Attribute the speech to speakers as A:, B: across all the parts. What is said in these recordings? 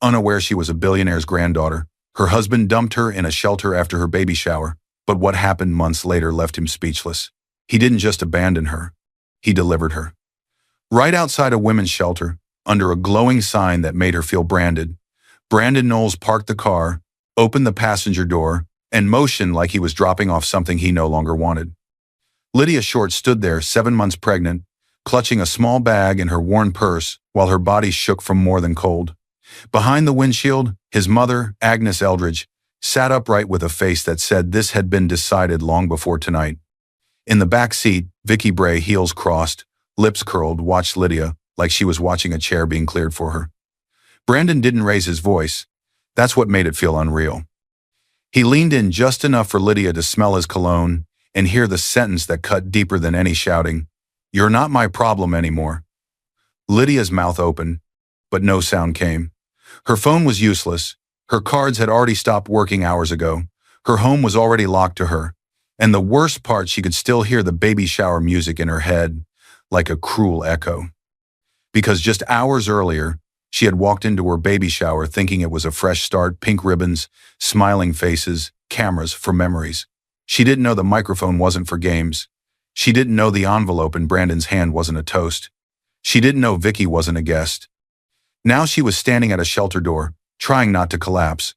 A: unaware she was a billionaire's granddaughter. Her husband dumped her in a shelter after her baby shower, but what happened months later left him speechless. He didn't just abandon her, he delivered her. Right outside a women's shelter, under a glowing sign that made her feel branded, Brandon Knowles parked the car, opened the passenger door, and motioned like he was dropping off something he no longer wanted. Lydia Short stood there, 7 months pregnant, clutching a small bag in her worn purse while her body shook from more than cold. Behind the windshield, his mother, Agnes Eldridge, sat upright with a face that said this had been decided long before tonight. In the back seat, Vicky Bray, heels crossed, lips curled, watched Lydia like she was watching a chair being cleared for her. Brandon didn't raise his voice. That's what made it feel unreal. He leaned in just enough for Lydia to smell his cologne and hear the sentence that cut deeper than any shouting. "You're not my problem anymore." Lydia's mouth opened, but no sound came. Her phone was useless. Her cards had already stopped working hours ago. Her home was already locked to her. And the worst part, she could still hear the baby shower music in her head, like a cruel echo. Because just hours earlier, she had walked into her baby shower thinking it was a fresh start, pink ribbons, smiling faces, cameras for memories. She didn't know the microphone wasn't for games. She didn't know the envelope in Brandon's hand wasn't a toast. She didn't know Vicky wasn't a guest. Now she was standing at a shelter door, trying not to collapse,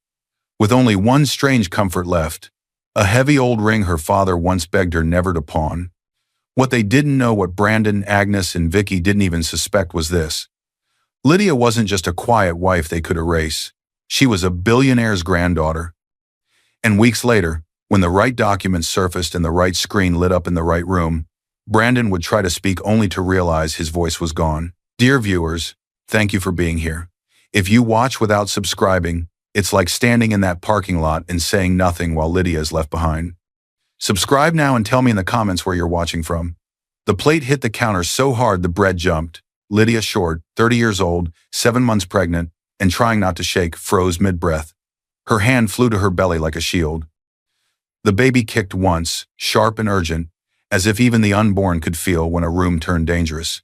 A: with only one strange comfort left, a heavy old ring her father once begged her never to pawn. What they didn't know, what Brandon, Agnes, and Vicky didn't even suspect, was this. Lydia wasn't just a quiet wife they could erase. She was a billionaire's granddaughter. And weeks later, when the right documents surfaced and the right screen lit up in the right room, Brandon would try to speak only to realize his voice was gone. Dear viewers, thank you for being here. If you watch without subscribing, it's like standing in that parking lot and saying nothing while Lydia is left behind. Subscribe now and tell me in the comments where you're watching from. The plate hit the counter so hard the bread jumped. Lydia Short, 30 years old, 7 months pregnant, and trying not to shake, froze mid-breath. Her hand flew to her belly like a shield. The baby kicked once, sharp and urgent, as if even the unborn could feel when a room turned dangerous.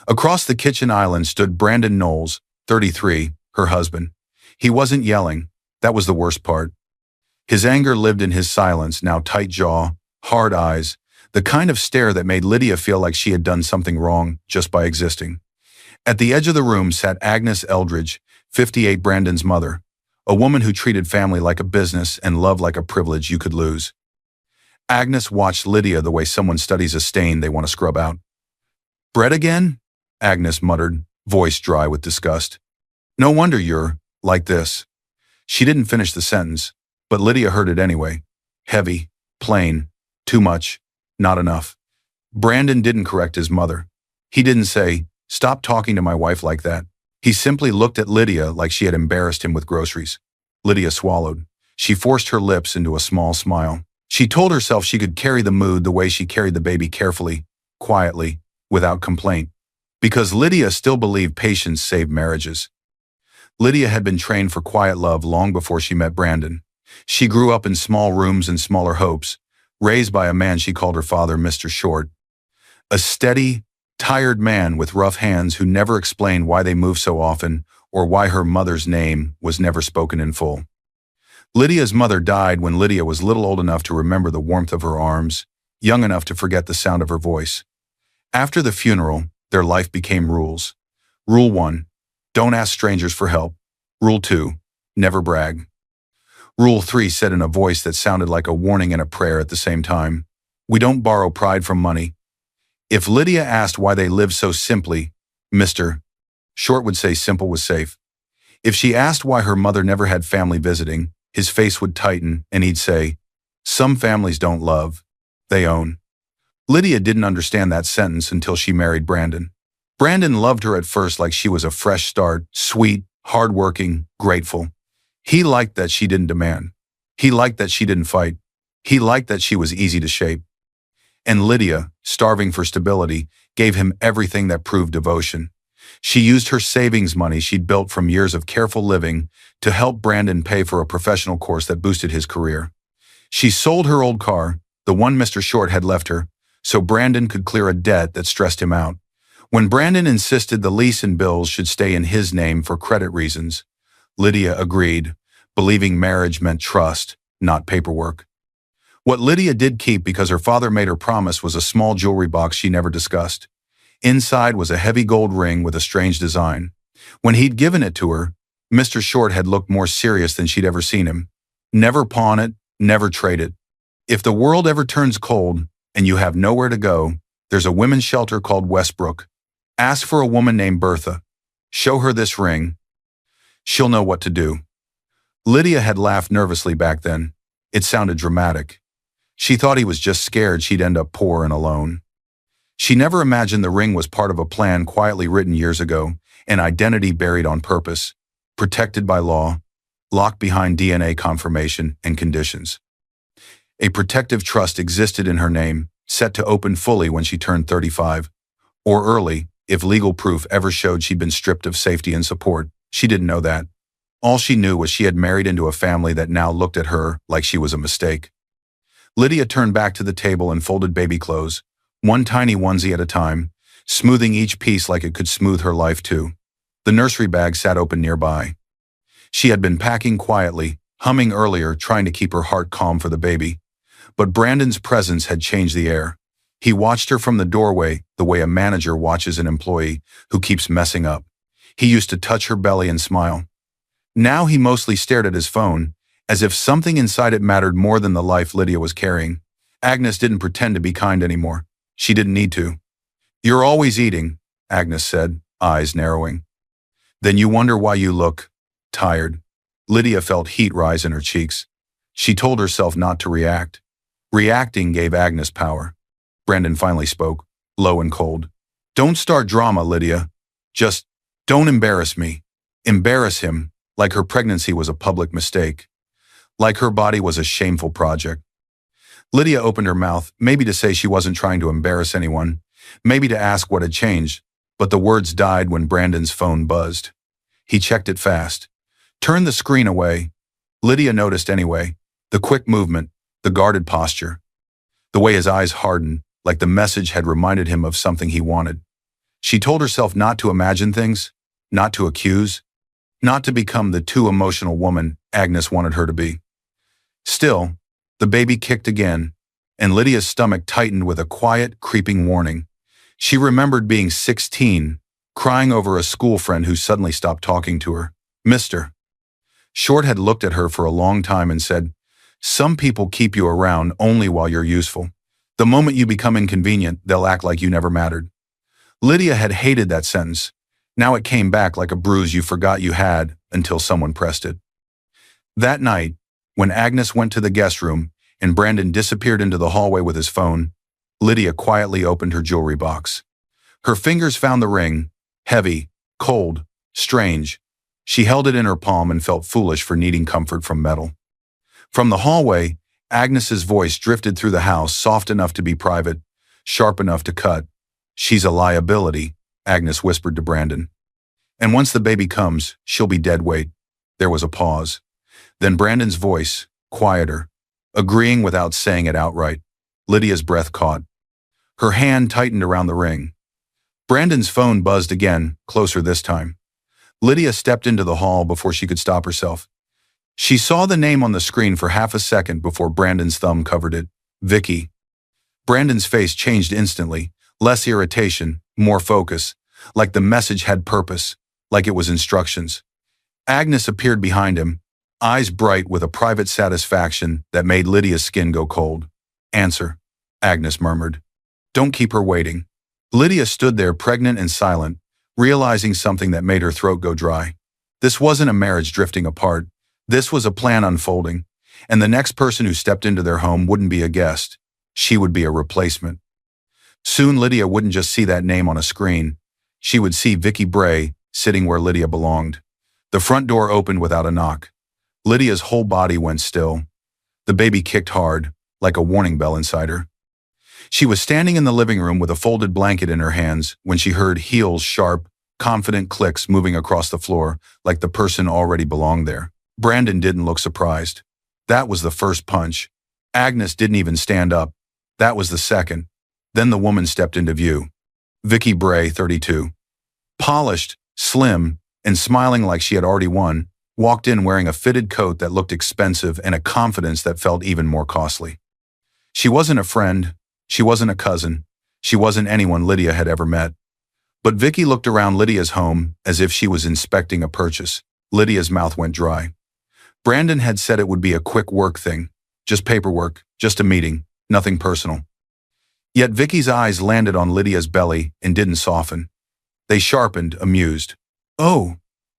A: Across the kitchen island stood Brandon Knowles, 33, her husband. He wasn't yelling. That was the worst part. His anger lived in his silence, now tight jaw, hard eyes, the kind of stare that made Lydia feel like she had done something wrong just by existing. At the edge of the room sat Agnes Eldridge, 58, Brandon's mother, a woman who treated family like a business and love like a privilege you could lose. Agnes watched Lydia the way someone studies a stain they want to scrub out. "Bread again?" Agnes muttered, voice dry with disgust. "No wonder you're like this." She didn't finish the sentence, but Lydia heard it anyway. Heavy, plain, too much, not enough. Brandon didn't correct his mother. He didn't say, "Stop talking to my wife like that." He simply looked at Lydia like she had embarrassed him with groceries. Lydia swallowed. She forced her lips into a small smile. She told herself she could carry the mood the way she carried the baby, carefully, quietly, without complaint. Because Lydia still believed patience saved marriages. Lydia had been trained for quiet love long before she met Brandon. She grew up in small rooms and smaller hopes, raised by a man she called her father, Mr. Short. A steady, tired man with rough hands who never explained why they moved so often or why her mother's name was never spoken in full. Lydia's mother died when Lydia was little old enough to remember the warmth of her arms, young enough to forget the sound of her voice. After the funeral, their life became rules. Rule 1, don't ask strangers for help. Rule 2, never brag. Rule 3 said in a voice that sounded like a warning and a prayer at the same time, we don't borrow pride from money. If Lydia asked why they lived so simply, Mr. Short would say simple was safe. If she asked why her mother never had family visiting, his face would tighten and he'd say, some families don't love, they own. Lydia didn't understand that sentence until she married Brandon. Brandon loved her at first like she was a fresh start, sweet, hardworking, grateful. He liked that she didn't demand. He liked that she didn't fight. He liked that she was easy to shape. And Lydia, starving for stability, gave him everything that proved devotion. She used her savings money she'd built from years of careful living to help Brandon pay for a professional course that boosted his career. She sold her old car, the one Mr. Short had left her, so Brandon could clear a debt that stressed him out. When Brandon insisted the lease and bills should stay in his name for credit reasons, Lydia agreed, believing marriage meant trust, not paperwork. What Lydia did keep because her father made her promise was a small jewelry box she never discussed. Inside was a heavy gold ring with a strange design. When he'd given it to her, Mr. Short had looked more serious than she'd ever seen him. Never pawn it, never trade it. If the world ever turns cold and you have nowhere to go, there's a women's shelter called Westbrook. Ask for a woman named Bertha. Show her this ring. She'll know what to do. Lydia had laughed nervously back then. It sounded dramatic. She thought he was just scared she'd end up poor and alone. She never imagined the ring was part of a plan quietly written years ago, an identity buried on purpose, protected by law, locked behind DNA confirmation and conditions. A protective trust existed in her name, set to open fully when she turned 35, or early, if legal proof ever showed she'd been stripped of safety and support. She didn't know that. All she knew was she had married into a family that now looked at her like she was a mistake. Lydia turned back to the table and folded baby clothes, one tiny onesie at a time, smoothing each piece like it could smooth her life too. The nursery bag sat open nearby. She had been packing quietly, humming earlier, trying to keep her heart calm for the baby. But Brandon's presence had changed the air. He watched her from the doorway the way a manager watches an employee who keeps messing up. He used to touch her belly and smile. Now he mostly stared at his phone, as if something inside it mattered more than the life Lydia was carrying. Agnes didn't pretend to be kind anymore. She didn't need to. "You're always eating," Agnes said, eyes narrowing. "Then you wonder why you look tired." Lydia felt heat rise in her cheeks. She told herself not to react. Reacting gave Agnes power. Brandon finally spoke, low and cold. "Don't start drama, Lydia. Just don't embarrass me." Embarrass him, like her pregnancy was a public mistake. Like her body was a shameful project. Lydia opened her mouth, maybe to say she wasn't trying to embarrass anyone, maybe to ask what had changed, but the words died when Brandon's phone buzzed. He checked it fast. Turned the screen away. Lydia noticed anyway, the quick movement, the guarded posture, the way his eyes hardened, like the message had reminded him of something he wanted. She told herself not to imagine things, not to accuse, not to become the too emotional woman Agnes wanted her to be. Still, the baby kicked again, and Lydia's stomach tightened with a quiet, creeping warning. She remembered being 16, crying over a school friend who suddenly stopped talking to her. "Mr. Short had looked at her for a long time and said, "Some people keep you around only while you're useful. The moment you become inconvenient, they'll act like you never mattered." Lydia had hated that sentence. Now it came back like a bruise you forgot you had until someone pressed it. That night, when Agnes went to the guest room and Brandon disappeared into the hallway with his phone, Lydia quietly opened her jewelry box. Her fingers found the ring, heavy, cold, strange. She held it in her palm and felt foolish for needing comfort from metal. From the hallway, Agnes's voice drifted through the house, soft enough to be private, sharp enough to cut. "She's a liability," Agnes whispered to Brandon. "And once the baby comes, she'll be dead weight." There was a pause. Then Brandon's voice, quieter, agreeing without saying it outright. Lydia's breath caught. Her hand tightened around the ring. Brandon's phone buzzed again, closer this time. Lydia stepped into the hall before she could stop herself. She saw the name on the screen for half a second before Brandon's thumb covered it. Vicky. Brandon's face changed instantly, less irritation, more focus, like the message had purpose, like it was instructions. Agnes appeared behind him, eyes bright with a private satisfaction that made Lydia's skin go cold. "Answer," Agnes murmured. "Don't keep her waiting." Lydia stood there pregnant and silent, realizing something that made her throat go dry. This wasn't a marriage drifting apart. This was a plan unfolding, and the next person who stepped into their home wouldn't be a guest. She would be a replacement. Soon Lydia wouldn't just see that name on a screen. She would see Vicky Bray sitting where Lydia belonged. The front door opened without a knock. Lydia's whole body went still. The baby kicked hard, like a warning bell inside her. She was standing in the living room with a folded blanket in her hands when she heard heels, sharp, confident clicks moving across the floor like the person already belonged there. Brandon didn't look surprised. That was the first punch. Agnes didn't even stand up. That was the second. Then the woman stepped into view. Vicky Bray, 32. Polished, slim, and smiling like she had already won, walked in wearing a fitted coat that looked expensive and a confidence that felt even more costly. She wasn't a friend, she wasn't a cousin, she wasn't anyone Lydia had ever met. But Vicky looked around Lydia's home as if she was inspecting a purchase. Lydia's mouth went dry. Brandon had said it would be a quick work thing, just paperwork, just a meeting, nothing personal. Yet Vicky's eyes landed on Lydia's belly and didn't soften. They sharpened, amused. "Oh,"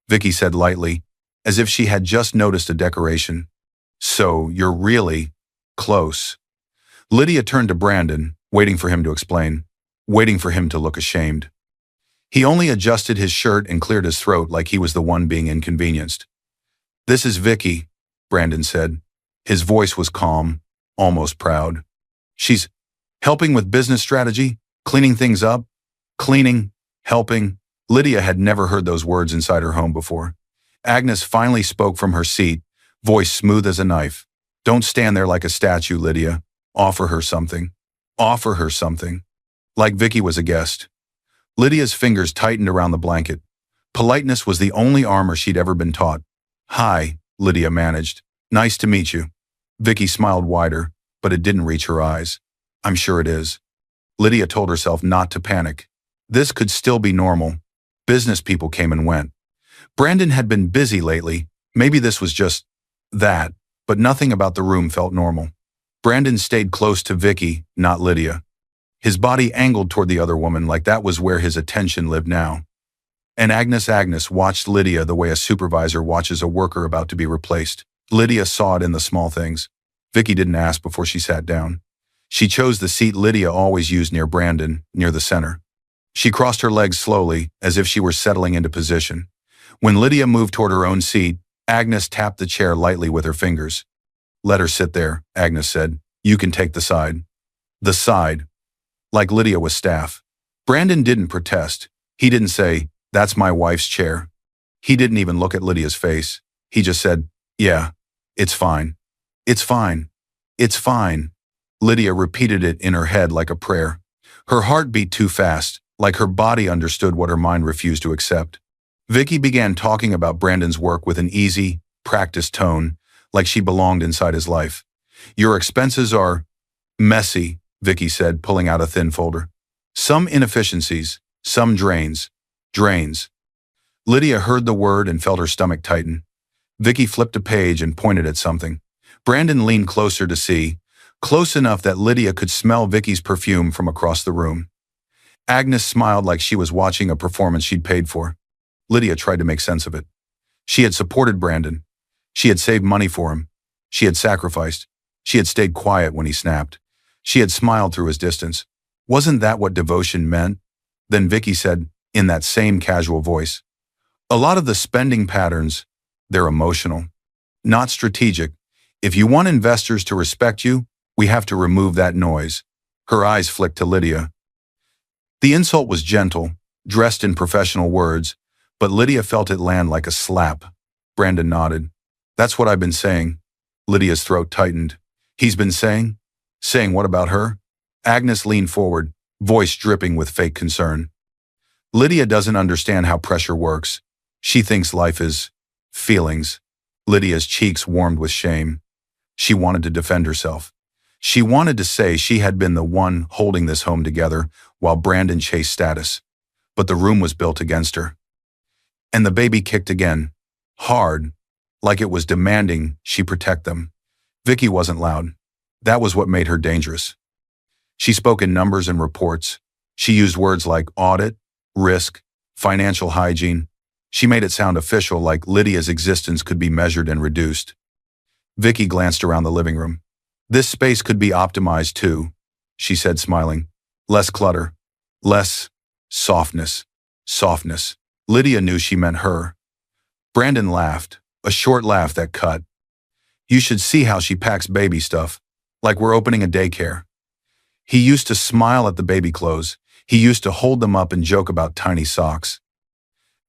A: Vicky said lightly, as if she had just noticed a decoration. "So, you're really close." Lydia turned to Brandon, waiting for him to explain, waiting for him to look ashamed. He only adjusted his shirt and cleared his throat like he was the one being inconvenienced. "This is Vicky," Brandon said. His voice was calm, almost proud. "She's helping with business strategy, cleaning things up, cleaning, helping." Lydia had never heard those words inside her home before. Agnes finally spoke from her seat, voice smooth as a knife. "Don't stand there like a statue, Lydia. Offer her something. Offer her something." Like Vicky was a guest. Lydia's fingers tightened around the blanket. Politeness was the only armor she'd ever been taught. "Hi," Lydia managed. "Nice to meet you." Vicky smiled wider, but it didn't reach her eyes. "I'm sure it is." Lydia told herself not to panic. This could still be normal. Business people came and went. Brandon had been busy lately. Maybe this was just that, but nothing about the room felt normal. Brandon stayed close to Vicky, not Lydia. His body angled toward the other woman like that was where his attention lived now. And Agnes watched Lydia the way a supervisor watches a worker about to be replaced. Lydia saw it in the small things. Vicky didn't ask before she sat down. She chose the seat Lydia always used near Brandon, near the center. She crossed her legs slowly, as if she were settling into position. When Lydia moved toward her own seat, Agnes tapped the chair lightly with her fingers. "Let her sit there," Agnes said. "You can take the side." The side. Like Lydia was staff. Brandon didn't protest. He didn't say, "That's my wife's chair." He didn't even look at Lydia's face. He just said, "Yeah, it's fine. It's fine. It's fine." Lydia repeated it in her head like a prayer. Her heart beat too fast, like her body understood what her mind refused to accept. Vicky began talking about Brandon's work with an easy, practiced tone, like she belonged inside his life. "Your expenses are messy," Vicky said, pulling out a thin folder. "Some inefficiencies, some drains. Drains." Lydia heard the word and felt her stomach tighten. Vicky flipped a page and pointed at something. Brandon leaned closer to see, close enough that Lydia could smell Vicky's perfume from across the room. Agnes smiled like she was watching a performance she'd paid for. Lydia tried to make sense of it. She had supported Brandon. She had saved money for him. She had sacrificed. She had stayed quiet when he snapped. She had smiled through his distance. Wasn't that what devotion meant? Then Vicky said, in that same casual voice, "A lot of the spending patterns, they're emotional, not strategic. If you want investors to respect you, we have to remove that noise." Her eyes flicked to Lydia. The insult was gentle, dressed in professional words, but Lydia felt it land like a slap. Brandon nodded. "That's what I've been saying." Lydia's throat tightened. "He's been saying? Saying what about her?" Agnes leaned forward, voice dripping with fake concern. "Lydia doesn't understand how pressure works. She thinks life is feelings." Lydia's cheeks warmed with shame. She wanted to defend herself. She wanted to say she had been the one holding this home together while Brandon chased status. But the room was built against her. And the baby kicked again. Hard, like it was demanding she protect them. Vicky wasn't loud. That was what made her dangerous. She spoke in numbers and reports. She used words like audit, risk, financial hygiene. She made it sound official, like Lydia's existence could be measured and reduced. Vicky glanced around the living room. "This space could be optimized too," she said, smiling. "Less clutter. Less softness. Softness." Lydia knew she meant her. Brandon laughed, a short laugh that cut. "You should see how she packs baby stuff, like we're opening a daycare." He used to smile at the baby clothes. He used to hold them up and joke about tiny socks.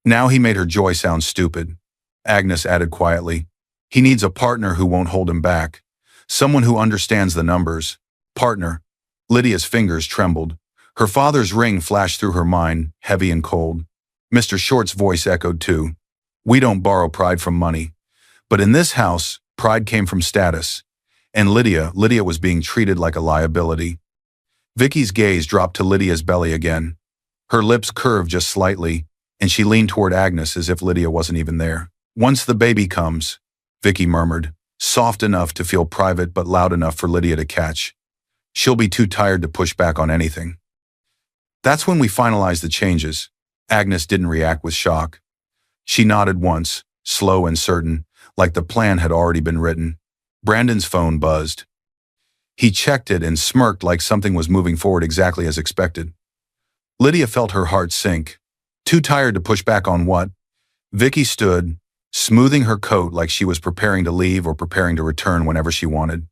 A: Now he made her joy sound stupid. Agnes added quietly, "He needs a partner who won't hold him back. Someone who understands the numbers." Partner. Lydia's fingers trembled. Her father's ring flashed through her mind, heavy and cold. Mr. Short's voice echoed too. "We don't borrow pride from money. But in this house, pride came from status. And Lydia was being treated like a liability. Vicky's gaze dropped to Lydia's belly again. Her lips curved just slightly, and she leaned toward Agnes as if Lydia wasn't even there. "Once the baby comes," Vicky murmured, soft enough to feel private but loud enough for Lydia to catch. "She'll be too tired to push back on anything." "That's when we finalize the changes." Agnes didn't react with shock. She nodded once, slow and certain, like the plan had already been written. Brandon's phone buzzed. He checked it and smirked like something was moving forward exactly as expected. Lydia felt her heart sink. Too tired to push back on what? Vicky stood, smoothing her coat like she was preparing to leave or preparing to return whenever she wanted.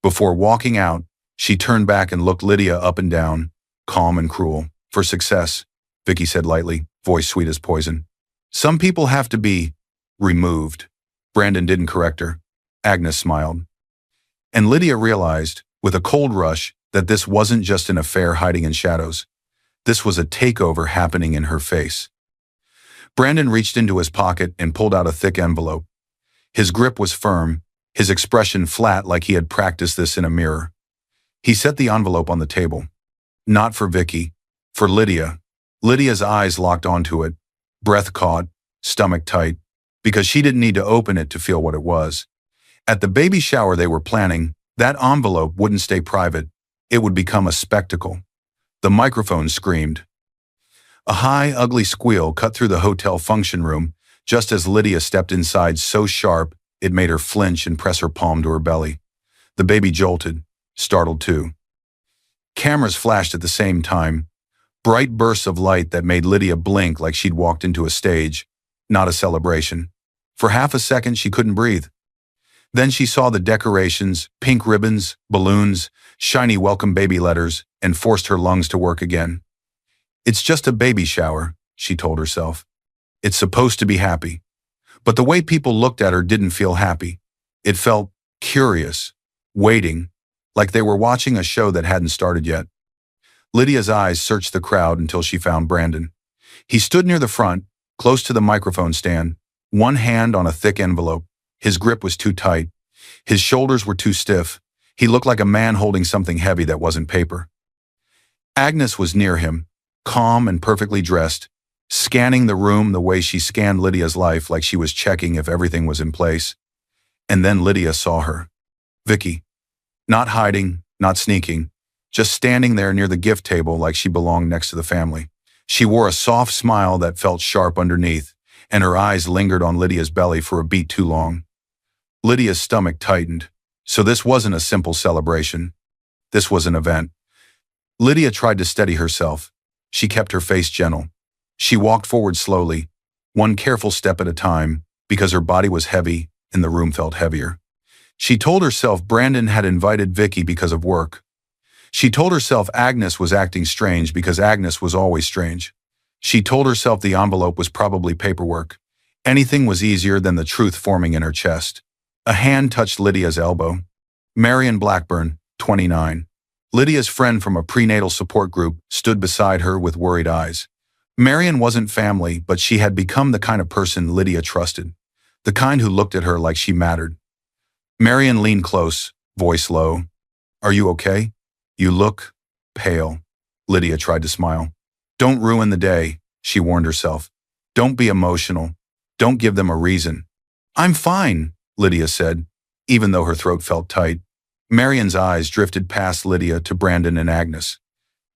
A: Before walking out, she turned back and looked Lydia up and down, calm and cruel. "For success," Vicky said lightly, voice sweet as poison. "Some people have to be removed." Brandon didn't correct her. Agnes smiled. And Lydia realized, with a cold rush, that this wasn't just an affair hiding in shadows. This was a takeover happening in her face. Brandon reached into his pocket and pulled out a thick envelope. His grip was firm, his expression flat like he had practiced this in a mirror. He set the envelope on the table. Not for Vicky, for Lydia. Lydia's eyes locked onto it, breath caught, stomach tight, because she didn't need to open it to feel what it was. At the baby shower they were planning, that envelope wouldn't stay private. It would become a spectacle. The microphone screamed. A high, ugly squeal cut through the hotel function room just as Lydia stepped inside, so sharp it made her flinch and press her palm to her belly. The baby jolted, startled too. Cameras flashed at the same time, bright bursts of light that made Lydia blink like she'd walked into a stage, not a celebration. For half a second she couldn't breathe. Then she saw the decorations, pink ribbons, balloons, shiny welcome baby letters, and forced her lungs to work again. "It's just a baby shower," she told herself. "It's supposed to be happy." But the way people looked at her didn't feel happy. It felt curious, waiting, like they were watching a show that hadn't started yet. Lydia's eyes searched the crowd until she found Brandon. He stood near the front, close to the microphone stand, one hand on a thick envelope. His grip was too tight. His shoulders were too stiff. He looked like a man holding something heavy that wasn't paper. Agnes was near him, calm and perfectly dressed, scanning the room the way she scanned Lydia's life, like she was checking if everything was in place. And then Lydia saw her. Vicky. Not hiding, not sneaking, just standing there near the gift table like she belonged next to the family. She wore a soft smile that felt sharp underneath, and her eyes lingered on Lydia's belly for a beat too long. Lydia's stomach tightened. So this wasn't a simple celebration. This was an event. Lydia tried to steady herself. She kept her face gentle. She walked forward slowly, one careful step at a time, because her body was heavy and the room felt heavier. She told herself Brandon had invited Vicky because of work. She told herself Agnes was acting strange because Agnes was always strange. She told herself the envelope was probably paperwork. Anything was easier than the truth forming in her chest. A hand touched Lydia's elbow. Marion Blackburn, 29. Lydia's friend from a prenatal support group stood beside her with worried eyes. Marion wasn't family, but she had become the kind of person Lydia trusted, the kind who looked at her like she mattered. Marion leaned close, voice low. "Are you okay? You look pale." Lydia tried to smile. "Don't ruin the day," she warned herself. "Don't be emotional. Don't give them a reason." "I'm fine," Lydia said, even though her throat felt tight. Marion's eyes drifted past Lydia to Brandon and Agnes.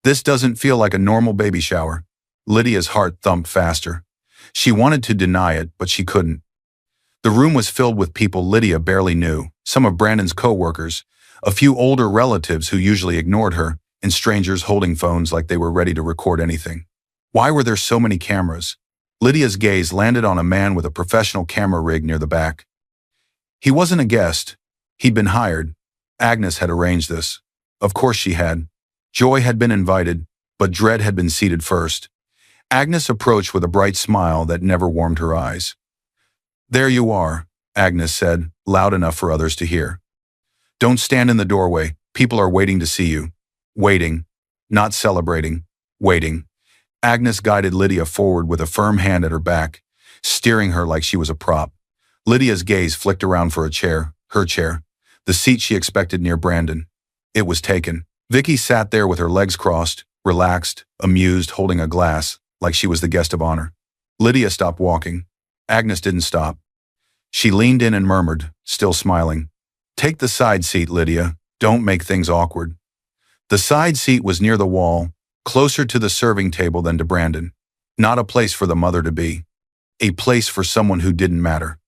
A: "This doesn't feel like a normal baby shower." Lydia's heart thumped faster. She wanted to deny it, but she couldn't. The room was filled with people Lydia barely knew, some of Brandon's co-workers, a few older relatives who usually ignored her, and strangers holding phones like they were ready to record anything. Why were there so many cameras? Lydia's gaze landed on a man with a professional camera rig near the back. He wasn't a guest. He'd been hired. Agnes had arranged this. Of course she had. Joy had been invited, but dread had been seated first. Agnes approached with a bright smile that never warmed her eyes. "There you are," Agnes said, loud enough for others to hear. "Don't stand in the doorway. People are waiting to see you." Waiting. Not celebrating. Waiting. Agnes guided Lydia forward with a firm hand at her back, steering her like she was a prop. Lydia's gaze flicked around for a chair, her chair, the seat she expected near Brandon. It was taken. Vicky sat there with her legs crossed, relaxed, amused, holding a glass, like she was the guest of honor. Lydia stopped walking. Agnes didn't stop. She leaned in and murmured, still smiling, "Take the side seat, Lydia. Don't make things awkward." The side seat was near the wall, closer to the serving table than to Brandon. Not a place for the mother to be. A place for someone who didn't matter.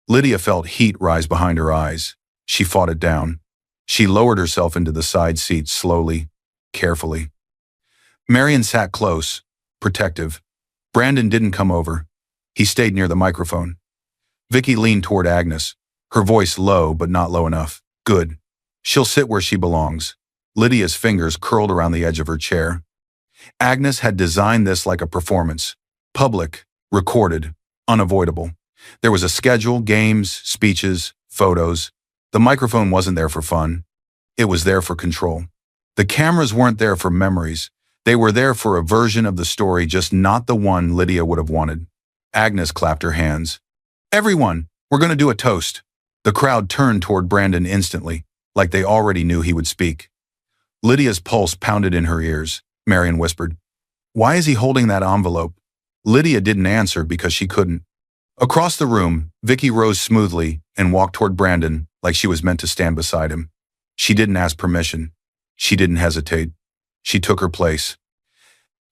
A: Lydia felt heat rise behind her eyes. She fought it down. She lowered herself into the side seat slowly, carefully. Marion sat close, protective. Brandon didn't come over. He stayed near the microphone. Vicky leaned toward Agnes, her voice low but not low enough. "Good. She'll sit where she belongs." Lydia's fingers curled around the edge of her chair. Agnes had designed this like a performance. Public, recorded, unavoidable. There was a schedule, games, speeches, photos. The microphone wasn't there for fun. It was there for control. The cameras weren't there for memories. They were there for a version of the story, just not the one Lydia would have wanted. Agnes clapped her hands. "Everyone, we're going to do a toast." The crowd turned toward Brandon instantly, like they already knew he would speak. Lydia's pulse pounded in her ears. Marion whispered, "Why is he holding that envelope?" Lydia didn't answer because she couldn't. Across the room, Vicky rose smoothly and walked toward Brandon like she was meant to stand beside him. She didn't ask permission. She didn't hesitate. She took her place.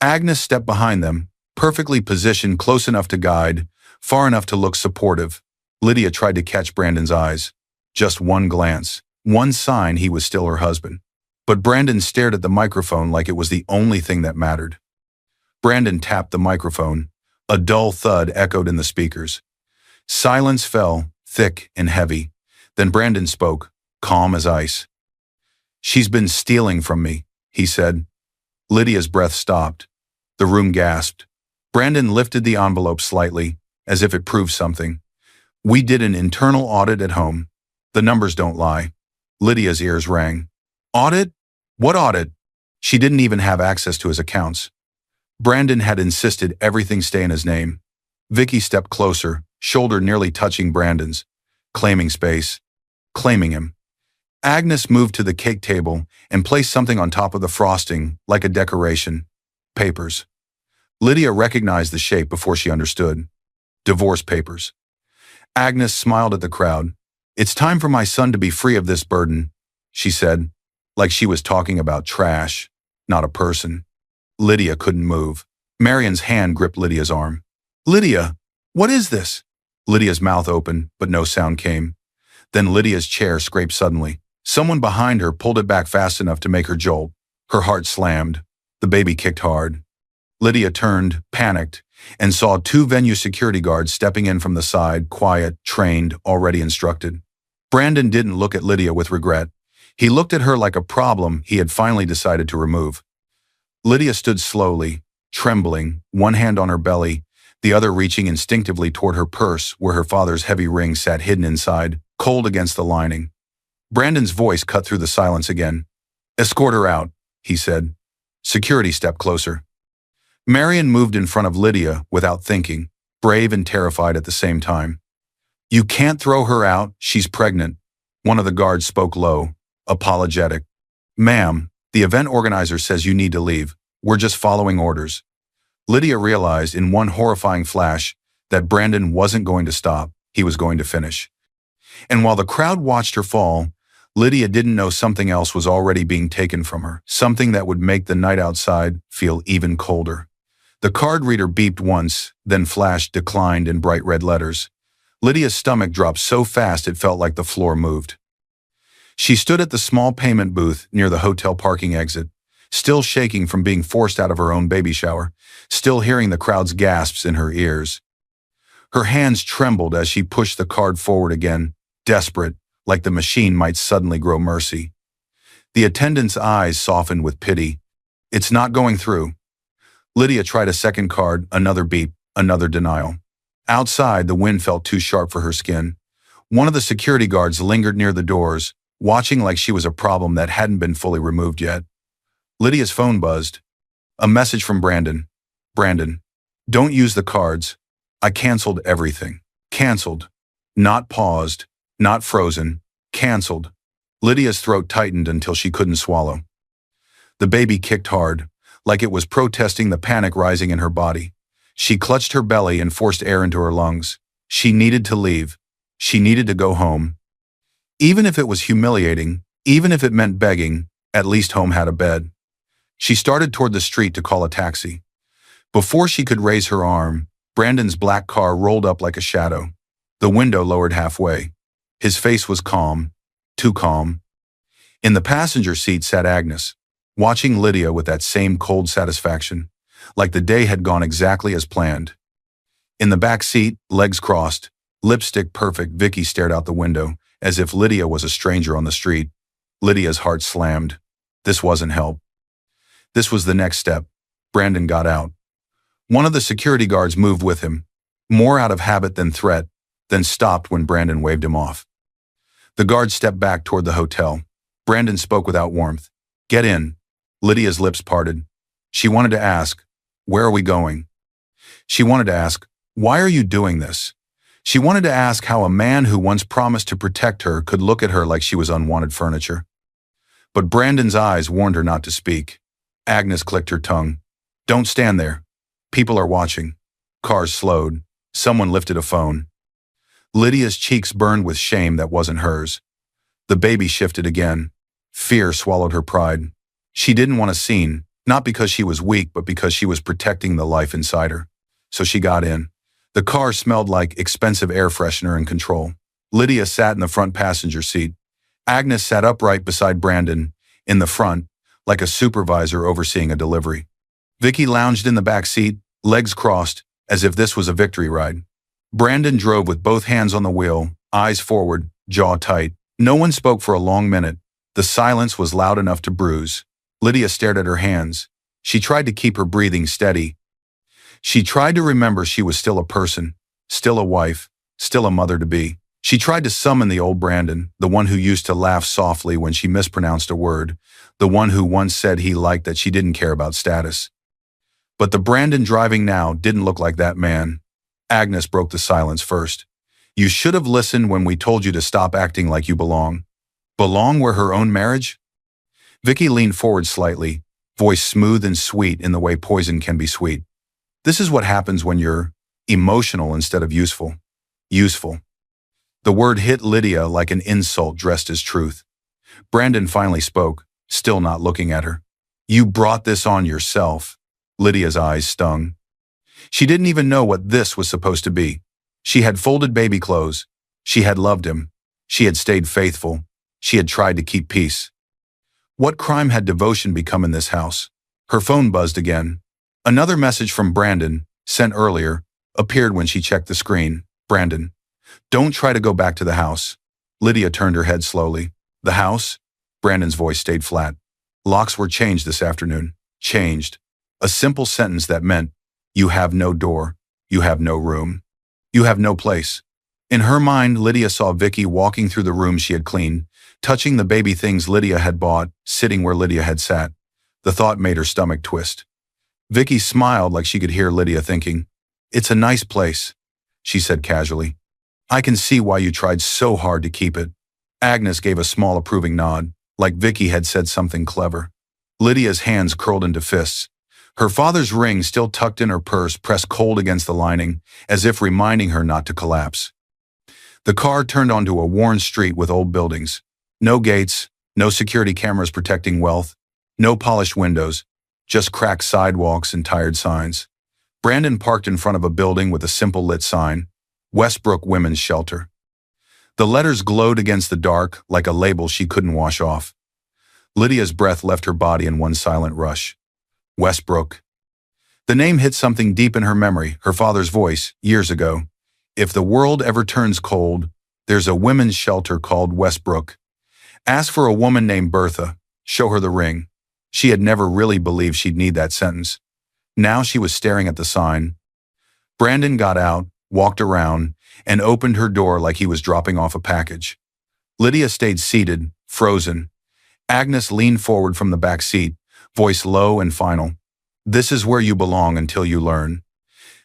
A: Agnes stepped behind them, perfectly positioned, close enough to guide, far enough to look supportive. Lydia tried to catch Brandon's eyes. Just one glance, one sign he was still her husband. But Brandon stared at the microphone like it was the only thing that mattered. Brandon tapped the microphone. A dull thud echoed in the speakers. Silence fell, thick and heavy. Then Brandon spoke, calm as ice. "She's been stealing from me," he said. Lydia's breath stopped. The room gasped. Brandon lifted the envelope slightly, as if it proved something. "We did an internal audit at home. The numbers don't lie." Lydia's ears rang. "Audit? What audit?" She didn't even have access to his accounts. Brandon had insisted everything stay in his name. Vicky stepped closer, shoulder nearly touching Brandon's, claiming space, claiming him. Agnes moved to the cake table and placed something on top of the frosting, like a decoration. Papers. Lydia recognized the shape before she understood. Divorce papers. Agnes smiled at the crowd. "It's time for my son to be free of this burden," she said, like she was talking about trash, not a person. Lydia couldn't move. Marion's hand gripped Lydia's arm. "Lydia, what is this?" Lydia's mouth opened, but no sound came. Then Lydia's chair scraped suddenly. Someone behind her pulled it back fast enough to make her jolt. Her heart slammed. The baby kicked hard. Lydia turned, panicked, and saw two venue security guards stepping in from the side, quiet, trained, already instructed. Brandon didn't look at Lydia with regret. He looked at her like a problem he had finally decided to remove. Lydia stood slowly, trembling, one hand on her belly, the other reaching instinctively toward her purse where her father's heavy ring sat hidden inside, cold against the lining. Brandon's voice cut through the silence again. "Escort her out," he said. Security stepped closer. Marion moved in front of Lydia without thinking, brave and terrified at the same time. "You can't throw her out, she's pregnant." One of the guards spoke low, apologetic. "Ma'am, the event organizer says you need to leave. We're just following orders." Lydia realized in one horrifying flash that Brandon wasn't going to stop, he was going to finish. And while the crowd watched her fall, Lydia didn't know something else was already being taken from her, something that would make the night outside feel even colder. The card reader beeped once, then flashed declined in bright red letters. Lydia's stomach dropped so fast it felt like the floor moved. She stood at the small payment booth near the hotel parking exit, still shaking from being forced out of her own baby shower, still hearing the crowd's gasps in her ears. Her hands trembled as she pushed the card forward again, desperate, like the machine might suddenly grow mercy. The attendant's eyes softened with pity. "It's not going through." Lydia tried a second card, another beep, another denial. Outside, the wind felt too sharp for her skin. One of the security guards lingered near the doors, watching like she was a problem that hadn't been fully removed yet. Lydia's phone buzzed. A message from Brandon. "Brandon, don't use the cards. I canceled everything. Canceled. Not paused, not frozen, canceled. Lydia's throat tightened until she couldn't swallow. The baby kicked hard, like it was protesting the panic rising in her body. She clutched her belly and forced air into her lungs. She needed to leave. She needed to go home. Even if it was humiliating, even if it meant begging, at least home had a bed. She started toward the street to call a taxi. Before she could raise her arm, Brandon's black car rolled up like a shadow. The window lowered halfway. His face was calm, too calm. In the passenger seat sat Agnes, watching Lydia with that same cold satisfaction, like the day had gone exactly as planned. In the back seat, legs crossed, lipstick perfect, Vicky stared out the window, as if Lydia was a stranger on the street. Lydia's heart slammed. This wasn't help. This was the next step. Brandon got out. One of the security guards moved with him, more out of habit than threat, then stopped when Brandon waved him off. The guard stepped back toward the hotel. Brandon spoke without warmth. "Get in." Lydia's lips parted. She wanted to ask, "Where are we going?" She wanted to ask, "Why are you doing this?" She wanted to ask how a man who once promised to protect her could look at her like she was unwanted furniture. But Brandon's eyes warned her not to speak. Agnes clicked her tongue. "Don't stand there. People are watching." Cars slowed. Someone lifted a phone. Lydia's cheeks burned with shame that wasn't hers. The baby shifted again. Fear swallowed her pride. She didn't want a scene, not because she was weak, but because she was protecting the life inside her. So she got in. The car smelled like expensive air freshener and control. Lydia sat in the front passenger seat. Agnes sat upright beside Brandon, in the front, like a supervisor overseeing a delivery. Vicky lounged in the back seat, legs crossed, as if this was a victory ride. Brandon drove with both hands on the wheel, eyes forward, jaw tight. No one spoke for a long minute. The silence was loud enough to bruise. Lydia stared at her hands. She tried to keep her breathing steady. She tried to remember she was still a person, still a wife, still a mother-to-be. She tried to summon the old Brandon, the one who used to laugh softly when she mispronounced a word, the one who once said he liked that she didn't care about status. But the Brandon driving now didn't look like that man. Agnes broke the silence first. "You should have listened when we told you to stop acting like you belong." Belong where her own marriage? Vicky leaned forward slightly, voice smooth and sweet in the way poison can be sweet. "This is what happens when you're emotional instead of useful." Useful. The word hit Lydia like an insult dressed as truth. Brandon finally spoke, still not looking at her. "You brought this on yourself." Lydia's eyes stung. She didn't even know what this was supposed to be. She had folded baby clothes. She had loved him. She had stayed faithful. She had tried to keep peace. What crime had devotion become in this house? Her phone buzzed again. Another message from Brandon, sent earlier, appeared when she checked the screen. "Brandon, don't try to go back to the house." Lydia turned her head slowly. "The house?" Brandon's voice stayed flat. "Locks were changed this afternoon." Changed. A simple sentence that meant, you have no door, you have no room, you have no place. In her mind, Lydia saw Vicky walking through the room she had cleaned, touching the baby things Lydia had bought, sitting where Lydia had sat. The thought made her stomach twist. Vicky smiled like she could hear Lydia thinking, "It's a nice place," she said casually. "I can see why you tried so hard to keep it." Agnes gave a small approving nod, like Vicky had said something clever. Lydia's hands curled into fists. Her father's ring, still tucked in her purse, pressed cold against the lining, as if reminding her not to collapse. The car turned onto a worn street with old buildings. No gates, no security cameras protecting wealth, no polished windows, just cracked sidewalks and tired signs. Brandon parked in front of a building with a simple lit sign, Westbrook Women's Shelter. The letters glowed against the dark like a label she couldn't wash off. Lydia's breath left her body in one silent rush. Westbrook. The name hit something deep in her memory, her father's voice, years ago. "If the world ever turns cold, there's a women's shelter called Westbrook. Ask for a woman named Bertha. Show her the ring." She had never really believed she'd need that sentence. Now she was staring at the sign. Brandon got out, walked around, and opened her door like he was dropping off a package. Lydia stayed seated, frozen. Agnes leaned forward from the back seat, voice low and final. "This is where you belong until you learn."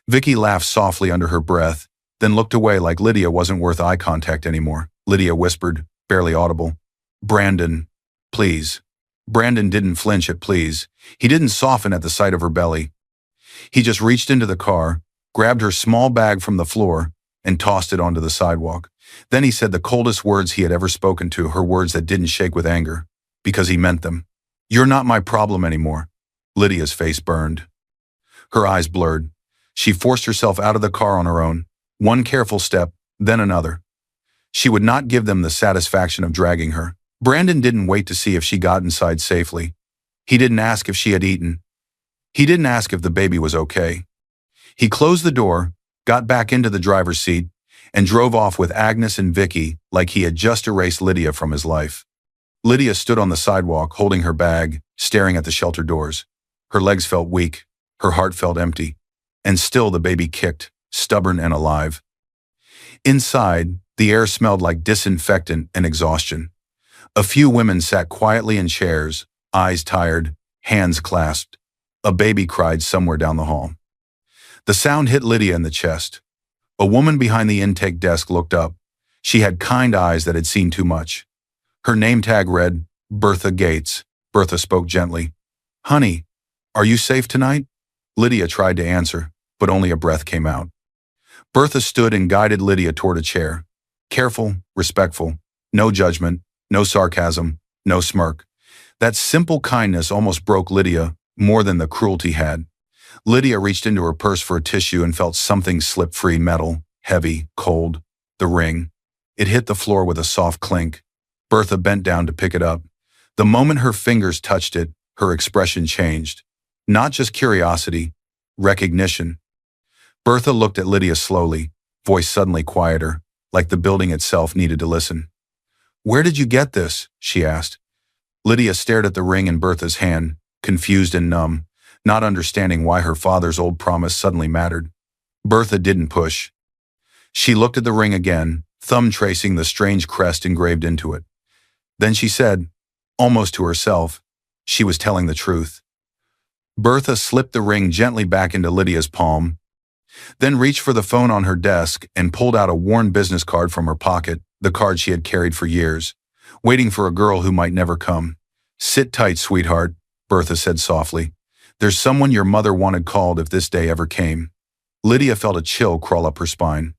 A: Vicky laughed softly under her breath, then looked away like Lydia wasn't worth eye contact anymore. Lydia whispered, barely audible, "Brandon, please." Brandon didn't flinch at please. He didn't soften at the sight of her belly. He just reached into the car, grabbed her small bag from the floor, and tossed it onto the sidewalk. Then he said the coldest words he had ever spoken to her, words that didn't shake with anger, because he meant them. "You're not my problem anymore." Lydia's face burned. Her eyes blurred. She forced herself out of the car on her own, one careful step, then another. She would not give them the satisfaction of dragging her. Brandon didn't wait to see if she got inside safely. He didn't ask if she had eaten. He didn't ask if the baby was okay. He closed the door, got back into the driver's seat, and drove off with Agnes and Vicky like he had just erased Lydia from his life. Lydia stood on the sidewalk holding her bag, staring at the shelter doors. Her legs felt weak, her heart felt empty, and still the baby kicked, stubborn and alive. Inside, the air smelled like disinfectant and exhaustion. A few women sat quietly in chairs, eyes tired, hands clasped. A baby cried somewhere down the hall. The sound hit Lydia in the chest. A woman behind the intake desk looked up. She had kind eyes that had seen too much. Her name tag read, "Bertha Gates." Bertha spoke gently. "Honey, are you safe tonight?" Lydia tried to answer, but only a breath came out. Bertha stood and guided Lydia toward a chair. Careful, respectful, no judgment, no sarcasm, no smirk. That simple kindness almost broke Lydia more than the cruelty had. Lydia reached into her purse for a tissue and felt something slip free, metal, heavy, cold. The ring. It hit the floor with a soft clink. Bertha bent down to pick it up. The moment her fingers touched it, her expression changed. Not just curiosity, recognition. Bertha looked at Lydia slowly, voice suddenly quieter, like the building itself needed to listen. "Where did you get this?" she asked. Lydia stared at the ring in Bertha's hand, confused and numb, not understanding why her father's old promise suddenly mattered. Bertha didn't push. She looked at the ring again, thumb tracing the strange crest engraved into it. Then she said, almost to herself, she was telling the truth. Bertha slipped the ring gently back into Lydia's palm, then reached for the phone on her desk and pulled out a worn business card from her pocket, the card she had carried for years, waiting for a girl who might never come. "Sit tight, sweetheart," Bertha said softly. "There's someone your mother wanted called if this day ever came." Lydia felt a chill crawl up her spine.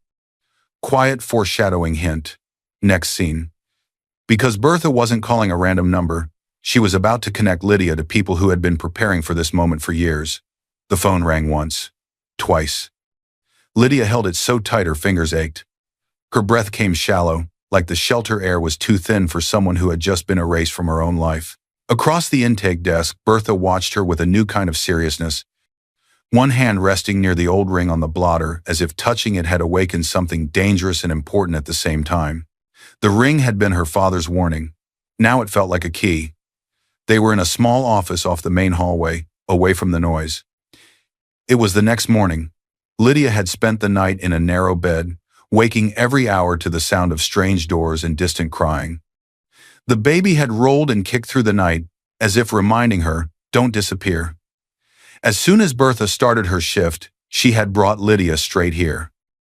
A: Quiet foreshadowing hint. Next scene. Because Bertha wasn't calling a random number, she was about to connect Lydia to people who had been preparing for this moment for years. The phone rang once. Twice. Lydia held it so tight her fingers ached. Her breath came shallow, like the shelter air was too thin for someone who had just been erased from her own life. Across the intake desk, Bertha watched her with a new kind of seriousness, one hand resting near the old ring on the blotter as if touching it had awakened something dangerous and important at the same time. The ring had been her father's warning. Now it felt like a key. They were in a small office off the main hallway, away from the noise. It was the next morning. Lydia had spent the night in a narrow bed, waking every hour to the sound of strange doors and distant crying. The baby had rolled and kicked through the night, as if reminding her, "Don't disappear." As soon as Bertha started her shift, she had brought Lydia straight here.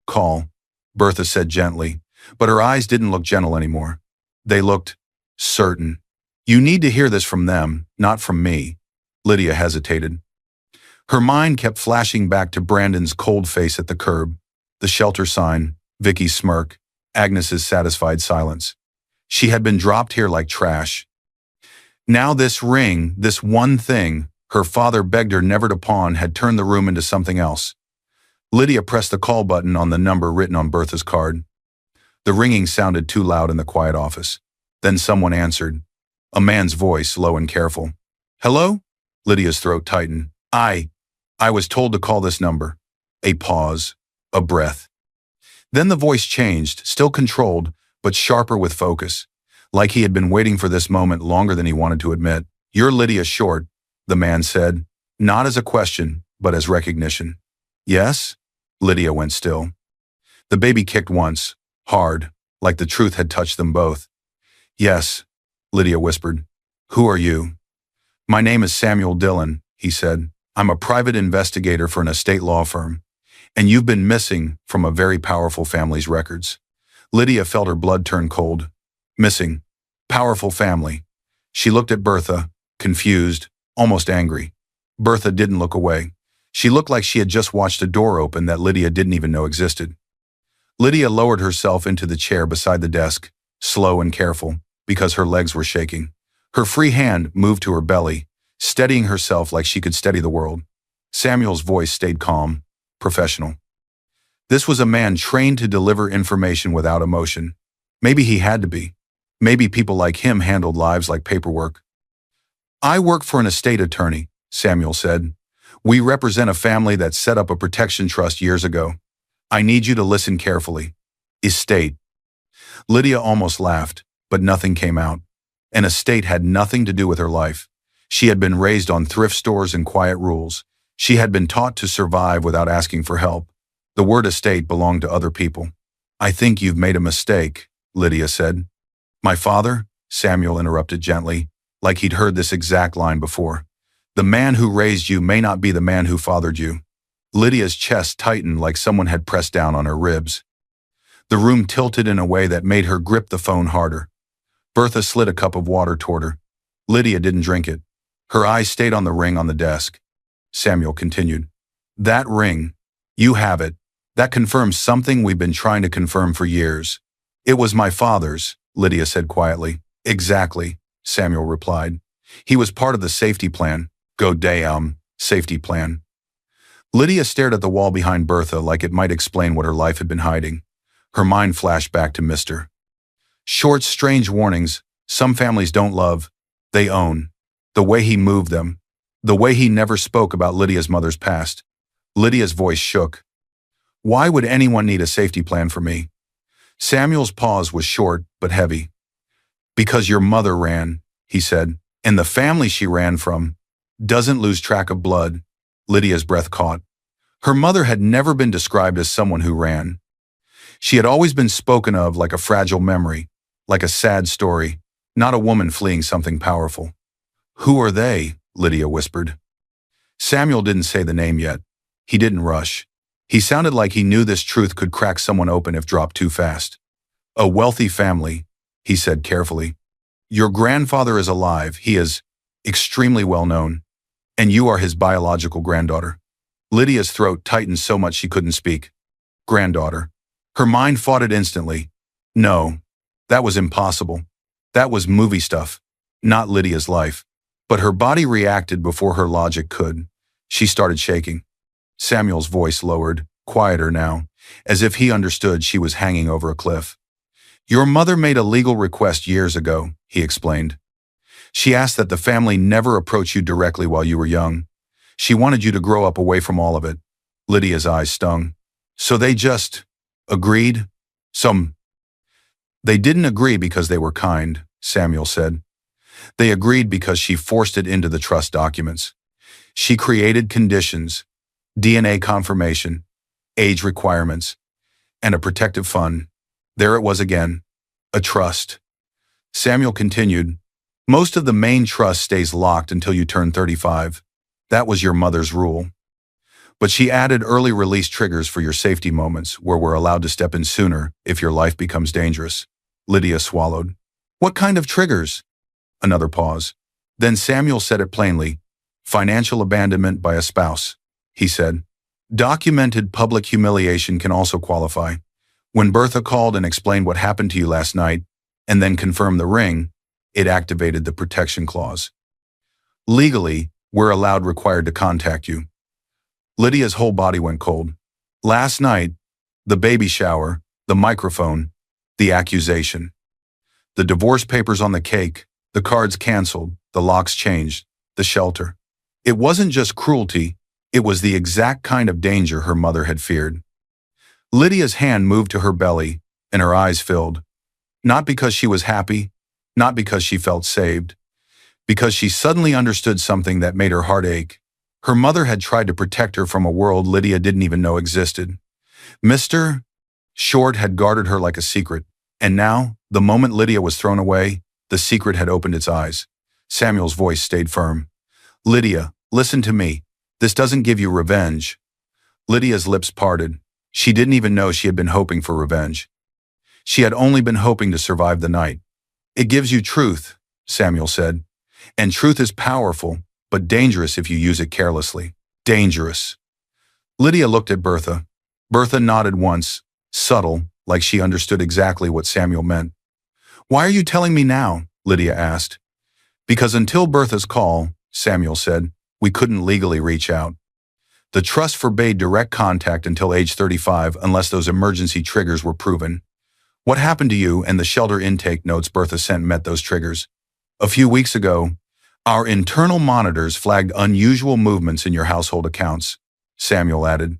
A: "Call," Bertha said gently, but her eyes didn't look gentle anymore. They looked certain. "You need to hear this from them, not from me." Lydia hesitated. Her mind kept flashing back to Brandon's cold face at the curb, the shelter sign, Vicky's smirk, Agnes's satisfied silence. She had been dropped here like trash. Now this ring, this one thing, her father begged her never to pawn, had turned the room into something else. Lydia pressed the call button on the number written on Bertha's card. The ringing sounded too loud in the quiet office. Then someone answered. A man's voice, low and careful. "Hello?" Lydia's throat tightened. I was told to call this number." A pause. A breath. Then the voice changed, still controlled, but sharper with focus, like he had been waiting for this moment longer than he wanted to admit. "You're Lydia Short," the man said, not as a question, but as recognition. "Yes?" Lydia went still. The baby kicked once, hard, like the truth had touched them both. "Yes," Lydia whispered. "Who are you?" "My name is Samuel Dillon," he said. "I'm a private investigator for an estate law firm. And you've been missing from a very powerful family's records. Lydia felt her blood turn cold. Missing. Powerful family. She looked at Bertha, confused, almost angry. Bertha didn't look away. She looked like she had just watched a door open that Lydia didn't even know existed. Lydia lowered herself into the chair beside the desk, slow and careful, because her legs were shaking. Her free hand moved to her belly, steadying herself like she could steady the world. Samuel's voice stayed calm, professional. This was a man trained to deliver information without emotion. Maybe he had to be. Maybe people like him handled lives like paperwork. I work for an estate attorney, Samuel said. We represent a family that set up a protection trust years ago. I need you to listen carefully. Estate. Lydia almost laughed, but nothing came out. An estate had nothing to do with her life. She had been raised on thrift stores and quiet rules. She had been taught to survive without asking for help. The word estate belonged to other people. I think you've made a mistake, Lydia said. My father? Samuel interrupted gently, like he'd heard this exact line before. The man who raised you may not be the man who fathered you. Lydia's chest tightened like someone had pressed down on her ribs. The room tilted in a way that made her grip the phone harder. Bertha slid a cup of water toward her. Lydia didn't drink it. Her eyes stayed on the ring on the desk. Samuel continued. That ring. You have it. That confirms something we've been trying to confirm for years. It was my father's, Lydia said quietly. Exactly, Samuel replied. He was part of the safety plan. Go damn, safety plan. Lydia stared at the wall behind Bertha like it might explain what her life had been hiding. Her mind flashed back to Mr. Short's strange warnings. Some families don't love, they own. The way he moved them. The way he never spoke about Lydia's mother's past. Lydia's voice shook. Why would anyone need a safety plan for me? Samuel's pause was short but heavy. Because your mother ran, he said, and the family she ran from doesn't lose track of blood. Lydia's breath caught. Her mother had never been described as someone who ran. She had always been spoken of like a fragile memory, like a sad story, not a woman fleeing something powerful. Who are they? Lydia whispered. Samuel didn't say the name yet. He didn't rush. He sounded like he knew this truth could crack someone open if dropped too fast. A wealthy family, he said carefully. Your grandfather is alive. He is extremely well known. And you are his biological granddaughter. Lydia's throat tightened so much she couldn't speak. Granddaughter. Her mind fought it instantly. No, that was impossible. That was movie stuff, not Lydia's life. But her body reacted before her logic could. She started shaking. Samuel's voice lowered, quieter now, as if he understood she was hanging over a cliff. Your mother made a legal request years ago, he explained. She asked that the family never approach you directly while you were young. She wanted you to grow up away from all of it. Lydia's eyes stung. So they just agreed? They didn't agree because they were kind, Samuel said. They agreed because she forced it into the trust documents. She created conditions, DNA confirmation, age requirements, and a protective fund. There it was again, a trust. Samuel continued, most of the main trust stays locked until you turn 35. That was your mother's rule. But she added early release triggers for your safety moments where we're allowed to step in sooner if your life becomes dangerous. Lydia swallowed. What kind of triggers? Another pause. Then Samuel said it plainly. Financial abandonment by a spouse, he said. Documented public humiliation can also qualify. When Bertha called and explained what happened to you last night, and then confirmed the ring, it activated the protection clause. Legally, we're required to contact you. Lydia's whole body went cold. Last night, the baby shower, the microphone, the accusation. The divorce papers on the cake, the cards canceled, the locks changed, the shelter. It wasn't just cruelty, it was the exact kind of danger her mother had feared. Lydia's hand moved to her belly, and her eyes filled. Not because she was happy, not because she felt saved, because she suddenly understood something that made her heart ache. Her mother had tried to protect her from a world Lydia didn't even know existed. Mr. Short had guarded her like a secret, and now, the moment Lydia was thrown away, the secret had opened its eyes. Samuel's voice stayed firm. Lydia, listen to me. This doesn't give you revenge. Lydia's lips parted. She didn't even know she had been hoping for revenge. She had only been hoping to survive the night. It gives you truth, Samuel said. And truth is powerful, but dangerous if you use it carelessly. Dangerous. Lydia looked at Bertha. Bertha nodded once, subtle, like she understood exactly what Samuel meant. Why are you telling me now? Lydia asked. Because until Bertha's call, Samuel said, we couldn't legally reach out. The trust forbade direct contact until age 35 unless those emergency triggers were proven. What happened to you and the shelter intake notes Bertha sent met those triggers? A few weeks ago, our internal monitors flagged unusual movements in your household accounts, Samuel added.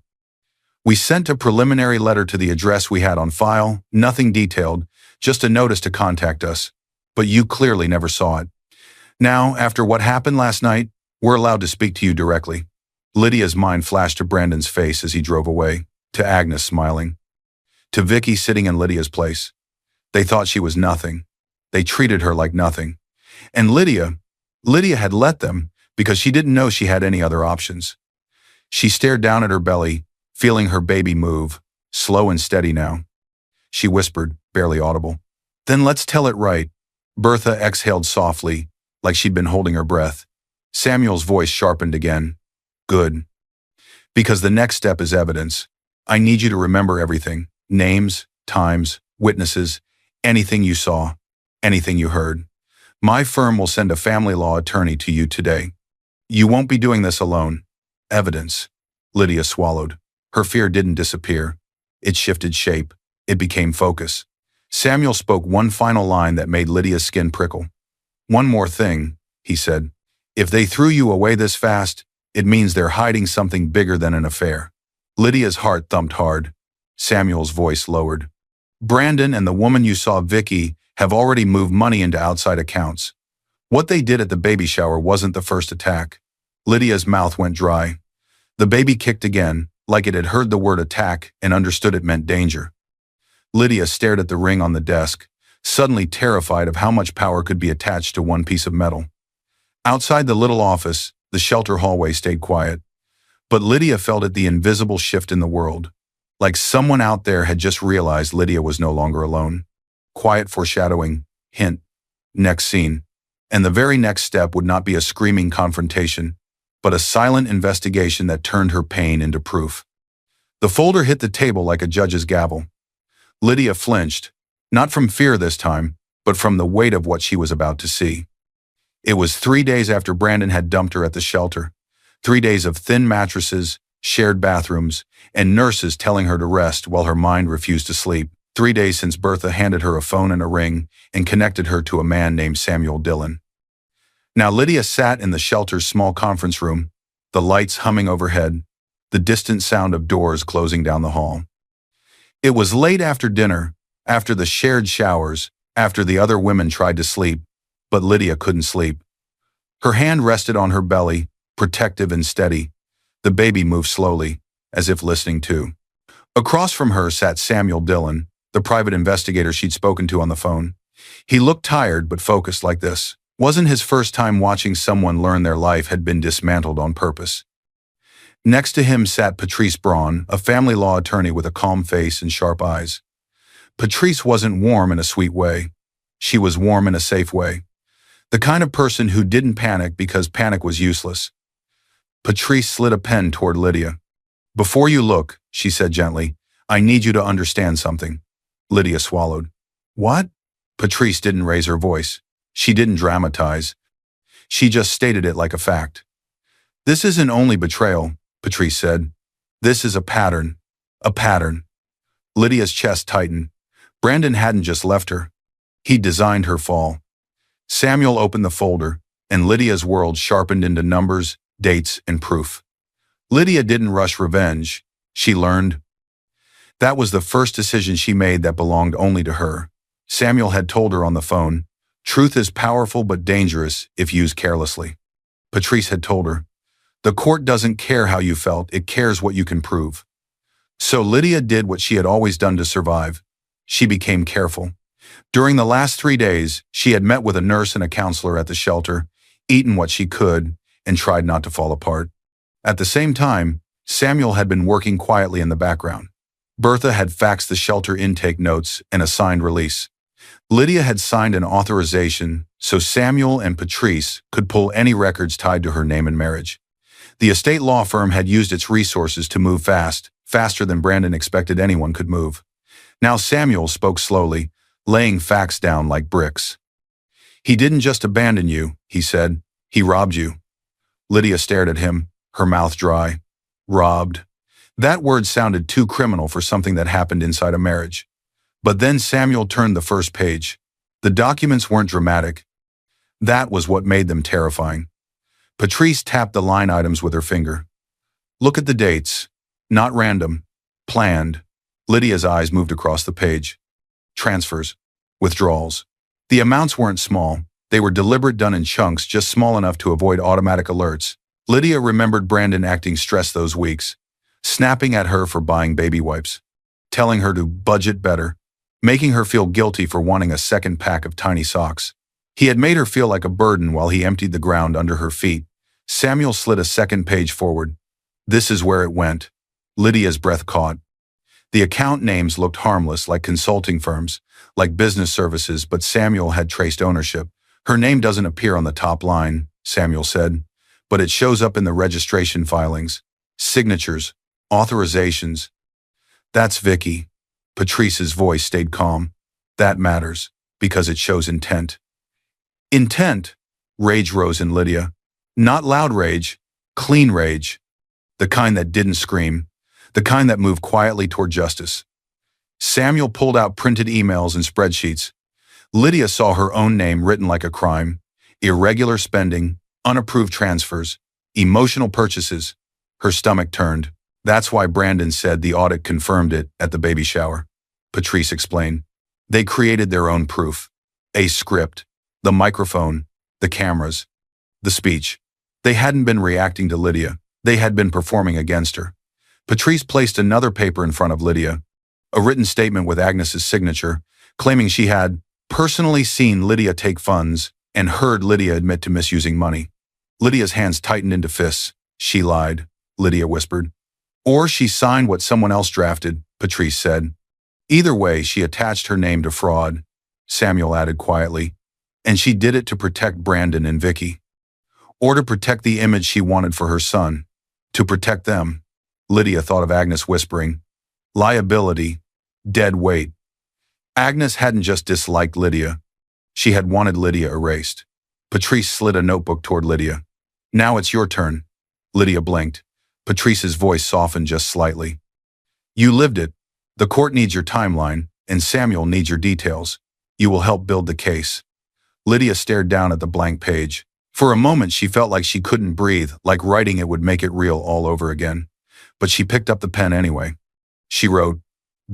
A: We sent a preliminary letter to the address we had on file, nothing detailed, just a notice to contact us. But you clearly never saw it. Now, after what happened last night, we're allowed to speak to you directly. Lydia's mind flashed to Brandon's face as he drove away, to Agnes smiling, to Vicky sitting in Lydia's place. They thought she was nothing. They treated her like nothing. And Lydia had let them because she didn't know she had any other options. She stared down at her belly, feeling her baby move, slow and steady now. She whispered, barely audible, "Then let's tell it right." Bertha exhaled softly, like she'd been holding her breath. Samuel's voice sharpened again. Good. Because the next step is evidence. I need you to remember everything. Names, times, witnesses, anything you saw, anything you heard. My firm will send a family law attorney to you today. You won't be doing this alone. Evidence. Lydia swallowed. Her fear didn't disappear. It shifted shape. It became focus. Samuel spoke one final line that made Lydia's skin prickle. One more thing, he said. If they threw you away this fast, it means they're hiding something bigger than an affair. Lydia's heart thumped hard. Samuel's voice lowered. Brandon and the woman you saw, Vicky, have already moved money into outside accounts. What they did at the baby shower wasn't the first attack. Lydia's mouth went dry. The baby kicked again, like it had heard the word attack and understood it meant danger. Lydia stared at the ring on the desk, suddenly terrified of how much power could be attached to one piece of metal. Outside the little office, the shelter hallway stayed quiet. But Lydia felt it the invisible shift in the world. Like someone out there had just realized Lydia was no longer alone. Quiet foreshadowing, hint, next scene. And the very next step would not be a screaming confrontation, but a silent investigation that turned her pain into proof. The folder hit the table like a judge's gavel. Lydia flinched, not from fear this time, but from the weight of what she was about to see. It was 3 days after Brandon had dumped her at the shelter. 3 days of thin mattresses, shared bathrooms, and nurses telling her to rest while her mind refused to sleep. 3 days since Bertha handed her a phone and a ring and connected her to a man named Samuel Dillon. Now Lydia sat in the shelter's small conference room, the lights humming overhead, the distant sound of doors closing down the hall. It was late after dinner, after the shared showers, after the other women tried to sleep, but Lydia couldn't sleep. Her hand rested on her belly, protective and steady. The baby moved slowly, as if listening too. Across from her sat Samuel Dillon, the private investigator she'd spoken to on the phone. He looked tired but focused like this. Wasn't his first time watching someone learn their life had been dismantled on purpose. Next to him sat Patrice Braun, a family law attorney with a calm face and sharp eyes. Patrice wasn't warm in a sweet way. She was warm in a safe way. The kind of person who didn't panic because panic was useless. Patrice slid a pen toward Lydia. "Before you look," she said gently, "I need you to understand something." Lydia swallowed. "What?" Patrice didn't raise her voice. She didn't dramatize. She just stated it like a fact. "This isn't only betrayal," Patrice said. "This is a pattern. A pattern." Lydia's chest tightened. Brandon hadn't just left her. He'd designed her fall. Samuel opened the folder, and Lydia's world sharpened into numbers, dates, and proof. Lydia didn't rush revenge. She learned. That was the first decision she made that belonged only to her. Samuel had told her on the phone, "Truth is powerful but dangerous if used carelessly." Patrice had told her, "The court doesn't care how you felt, it cares what you can prove." So Lydia did what she had always done to survive. She became careful. During the last 3 days, she had met with a nurse and a counselor at the shelter, eaten what she could, and tried not to fall apart. At the same time, Samuel had been working quietly in the background. Bertha had faxed the shelter intake notes and a signed release. Lydia had signed an authorization so Samuel and Patrice could pull any records tied to her name and marriage. The estate law firm had used its resources to move fast, faster than Brandon expected anyone could move. Now Samuel spoke slowly, laying facts down like bricks. "He didn't just abandon you," he said. "He robbed you." Lydia stared at him, her mouth dry. Robbed. That word sounded too criminal for something that happened inside a marriage. But then Samuel turned the first page. The documents weren't dramatic. That was what made them terrifying. Patrice tapped the line items with her finger. "Look at the dates. Not random. Planned." Lydia's eyes moved across the page. Transfers. Withdrawals. The amounts weren't small. They were deliberate, done in chunks, just small enough to avoid automatic alerts. Lydia remembered Brandon acting stressed those weeks, snapping at her for buying baby wipes, telling her to budget better, making her feel guilty for wanting a second pack of tiny socks. He had made her feel like a burden while he emptied the ground under her feet. Samuel slid a second page forward. "This is where it went." Lydia's breath caught. The account names looked harmless, like consulting firms, like business services, but Samuel had traced ownership. "Her name doesn't appear on the top line," Samuel said, "but it shows up in the registration filings, signatures, authorizations." "That's Vicky." Patrice's voice stayed calm. "That matters, because it shows intent." Intent? Rage rose in Lydia. Not loud rage, clean rage. The kind that didn't scream. The kind that moved quietly toward justice. Samuel pulled out printed emails and spreadsheets. Lydia saw her own name written like a crime. Irregular spending, unapproved transfers, emotional purchases. Her stomach turned. "That's why Brandon said the audit confirmed it at the baby shower," Patrice explained. "They created their own proof. A script. The microphone. The cameras. The speech. They hadn't been reacting to Lydia. They had been performing against her." Patrice placed another paper in front of Lydia. A written statement with Agnes's signature, claiming she had personally seen Lydia take funds and heard Lydia admit to misusing money. Lydia's hands tightened into fists. "She lied," Lydia whispered. "Or she signed what someone else drafted," Patrice said. "Either way, she attached her name to fraud," Samuel added quietly. "And she did it to protect Brandon and Vicky. Or to protect the image she wanted for her son. To protect them." Lydia thought of Agnes whispering, "Liability. Dead weight." Agnes hadn't just disliked Lydia. She had wanted Lydia erased. Patrice slid a notebook toward Lydia. "Now it's your turn." Lydia blinked. Patrice's voice softened just slightly. "You lived it. The court needs your timeline, and Samuel needs your details. You will help build the case." Lydia stared down at the blank page. For a moment she felt like she couldn't breathe, like writing it would make it real all over again. But she picked up the pen anyway. She wrote,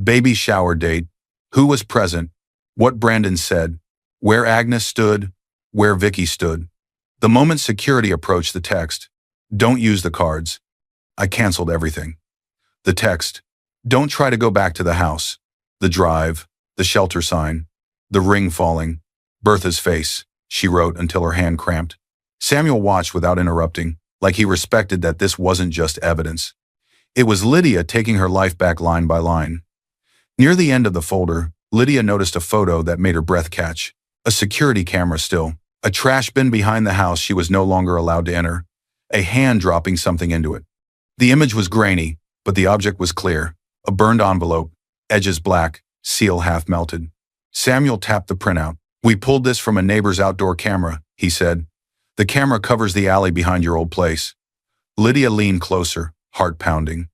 A: "Baby shower date, who was present, what Brandon said, where Agnes stood, where Vicky stood." The moment security approached the text, "Don't use the cards." I canceled everything. The text, "Don't try to go back to the house." The drive, the shelter sign, the ring falling, Bertha's face, she wrote until her hand cramped. Samuel watched without interrupting, like he respected that this wasn't just evidence. It was Lydia taking her life back line by line. Near the end of the folder, Lydia noticed a photo that made her breath catch. A security camera still. A trash bin behind the house she was no longer allowed to enter. A hand dropping something into it. The image was grainy, but the object was clear. A burned envelope, edges black, seal half melted. Samuel tapped the printout. "We pulled this from a neighbor's outdoor camera," he said. "The camera covers the alley behind your old place." Lydia leaned closer, heart pounding.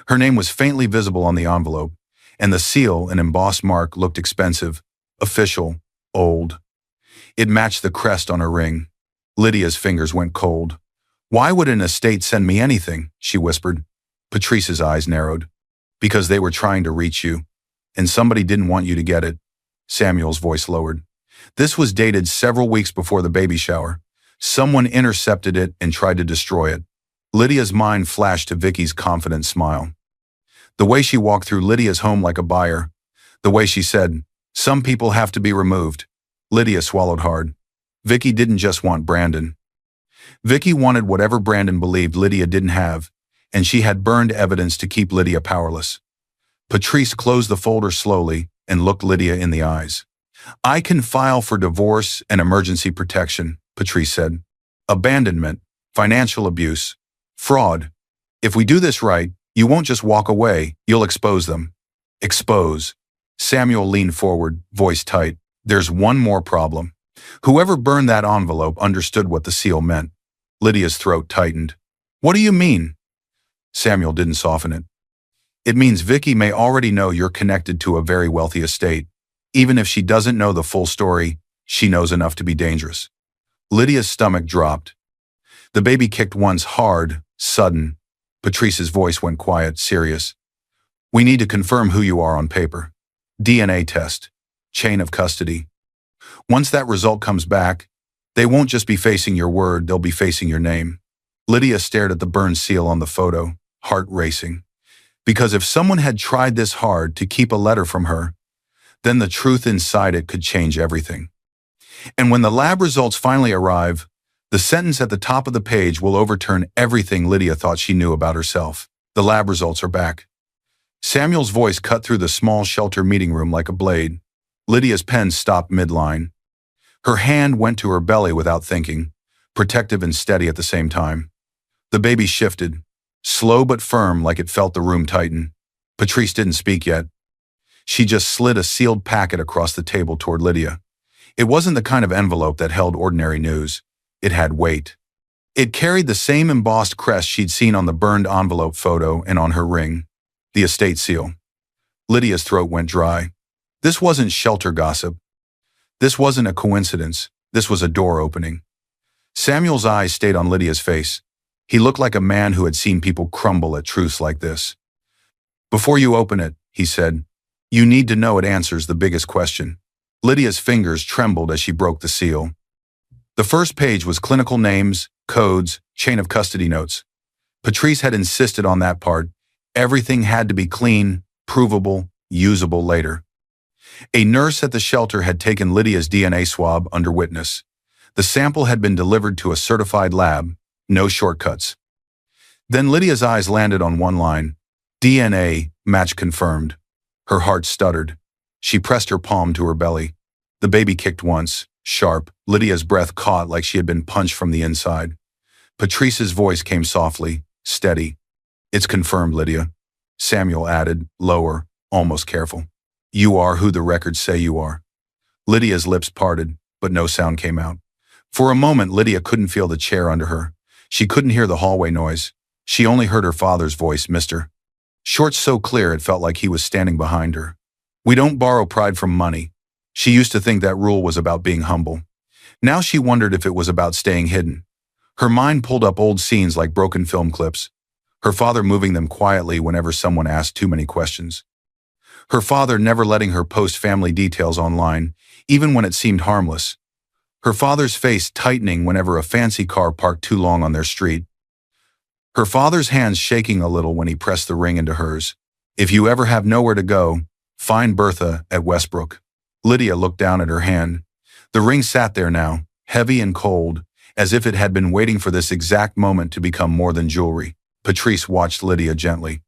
A: Her name was faintly visible on the envelope, and the seal, an embossed mark, looked expensive, official, old. It matched the crest on her ring. Lydia's fingers went cold. "Why would an estate send me anything?" she whispered. Patrice's eyes narrowed. "Because they were trying to reach you, and somebody didn't want you to get it." Samuel's voice lowered. "This was dated several weeks before the baby shower. Someone intercepted it and tried to destroy it." Lydia's mind flashed to Vicky's confident smile. The way she walked through Lydia's home like a buyer. The way she said, "Some people have to be removed." Lydia swallowed hard. Vicky didn't just want Brandon. Vicky wanted whatever Brandon believed Lydia didn't have, and she had burned evidence to keep Lydia powerless. Patrice closed the folder slowly and looked Lydia in the eyes. "I can file for divorce and emergency protection," Patrice said. "Abandonment, financial abuse, fraud. If we do this right, you won't just walk away, you'll expose them." "Expose." Samuel leaned forward, voice tight. "There's one more problem. Whoever burned that envelope understood what the seal meant." Lydia's throat tightened. "What do you mean?" Samuel didn't soften it. "It means Vicky may already know you're connected to a very wealthy estate. Even if she doesn't know the full story, she knows enough to be dangerous." Lydia's stomach dropped. The baby kicked once hard, sudden. Patrice's voice went quiet, serious. "We need to confirm who you are on paper. DNA test. Chain of custody. Once that result comes back, they won't just be facing your word, they'll be facing your name." Lydia stared at the burned seal on the photo, heart racing. Because if someone had tried this hard to keep a letter from her, then the truth inside it could change everything. And when the lab results finally arrive, the sentence at the top of the page will overturn everything Lydia thought she knew about herself. The lab results are back. Samuel's voice cut through the small shelter meeting room like a blade. Lydia's pen stopped midline. Her hand went to her belly without thinking, protective and steady at the same time. The baby shifted, slow but firm, like it felt the room tighten. Patrice didn't speak yet. She just slid a sealed packet across the table toward Lydia. It wasn't the kind of envelope that held ordinary news. It had weight. It carried the same embossed crest she'd seen on the burned envelope photo and on her ring. The estate seal. Lydia's throat went dry. This wasn't shelter gossip. This wasn't a coincidence. This was a door opening. Samuel's eyes stayed on Lydia's face. He looked like a man who had seen people crumble at truths like this. "Before you open it," he said, "you need to know it answers the biggest question." Lydia's fingers trembled as she broke the seal. The first page was clinical names, codes, chain of custody notes. Patrice had insisted on that part. Everything had to be clean, provable, usable later. A nurse at the shelter had taken Lydia's DNA swab under witness. The sample had been delivered to a certified lab. No shortcuts. Then Lydia's eyes landed on one line. DNA, match confirmed. Her heart stuttered. She pressed her palm to her belly. The baby kicked once, sharp. Lydia's breath caught like she had been punched from the inside. Patrice's voice came softly, steady. "It's confirmed, Lydia." Samuel added, lower, almost careful. "You are who the records say you are." Lydia's lips parted, but no sound came out. For a moment, Lydia couldn't feel the chair under her. She couldn't hear the hallway noise. She only heard her father's voice, "Mister." Short so clear it felt like he was standing behind her. "We don't borrow pride from money." She used to think that rule was about being humble. Now she wondered if it was about staying hidden. Her mind pulled up old scenes like broken film clips. Her father moving them quietly whenever someone asked too many questions. Her father never letting her post family details online, even when it seemed harmless. Her father's face tightening whenever a fancy car parked too long on their street. Her father's hands shaking a little when he pressed the ring into hers. "If you ever have nowhere to go, find Bertha at Westbrook." Lydia looked down at her hand. The ring sat there now, heavy and cold, as if it had been waiting for this exact moment to become more than jewelry. Patrice watched Lydia gently.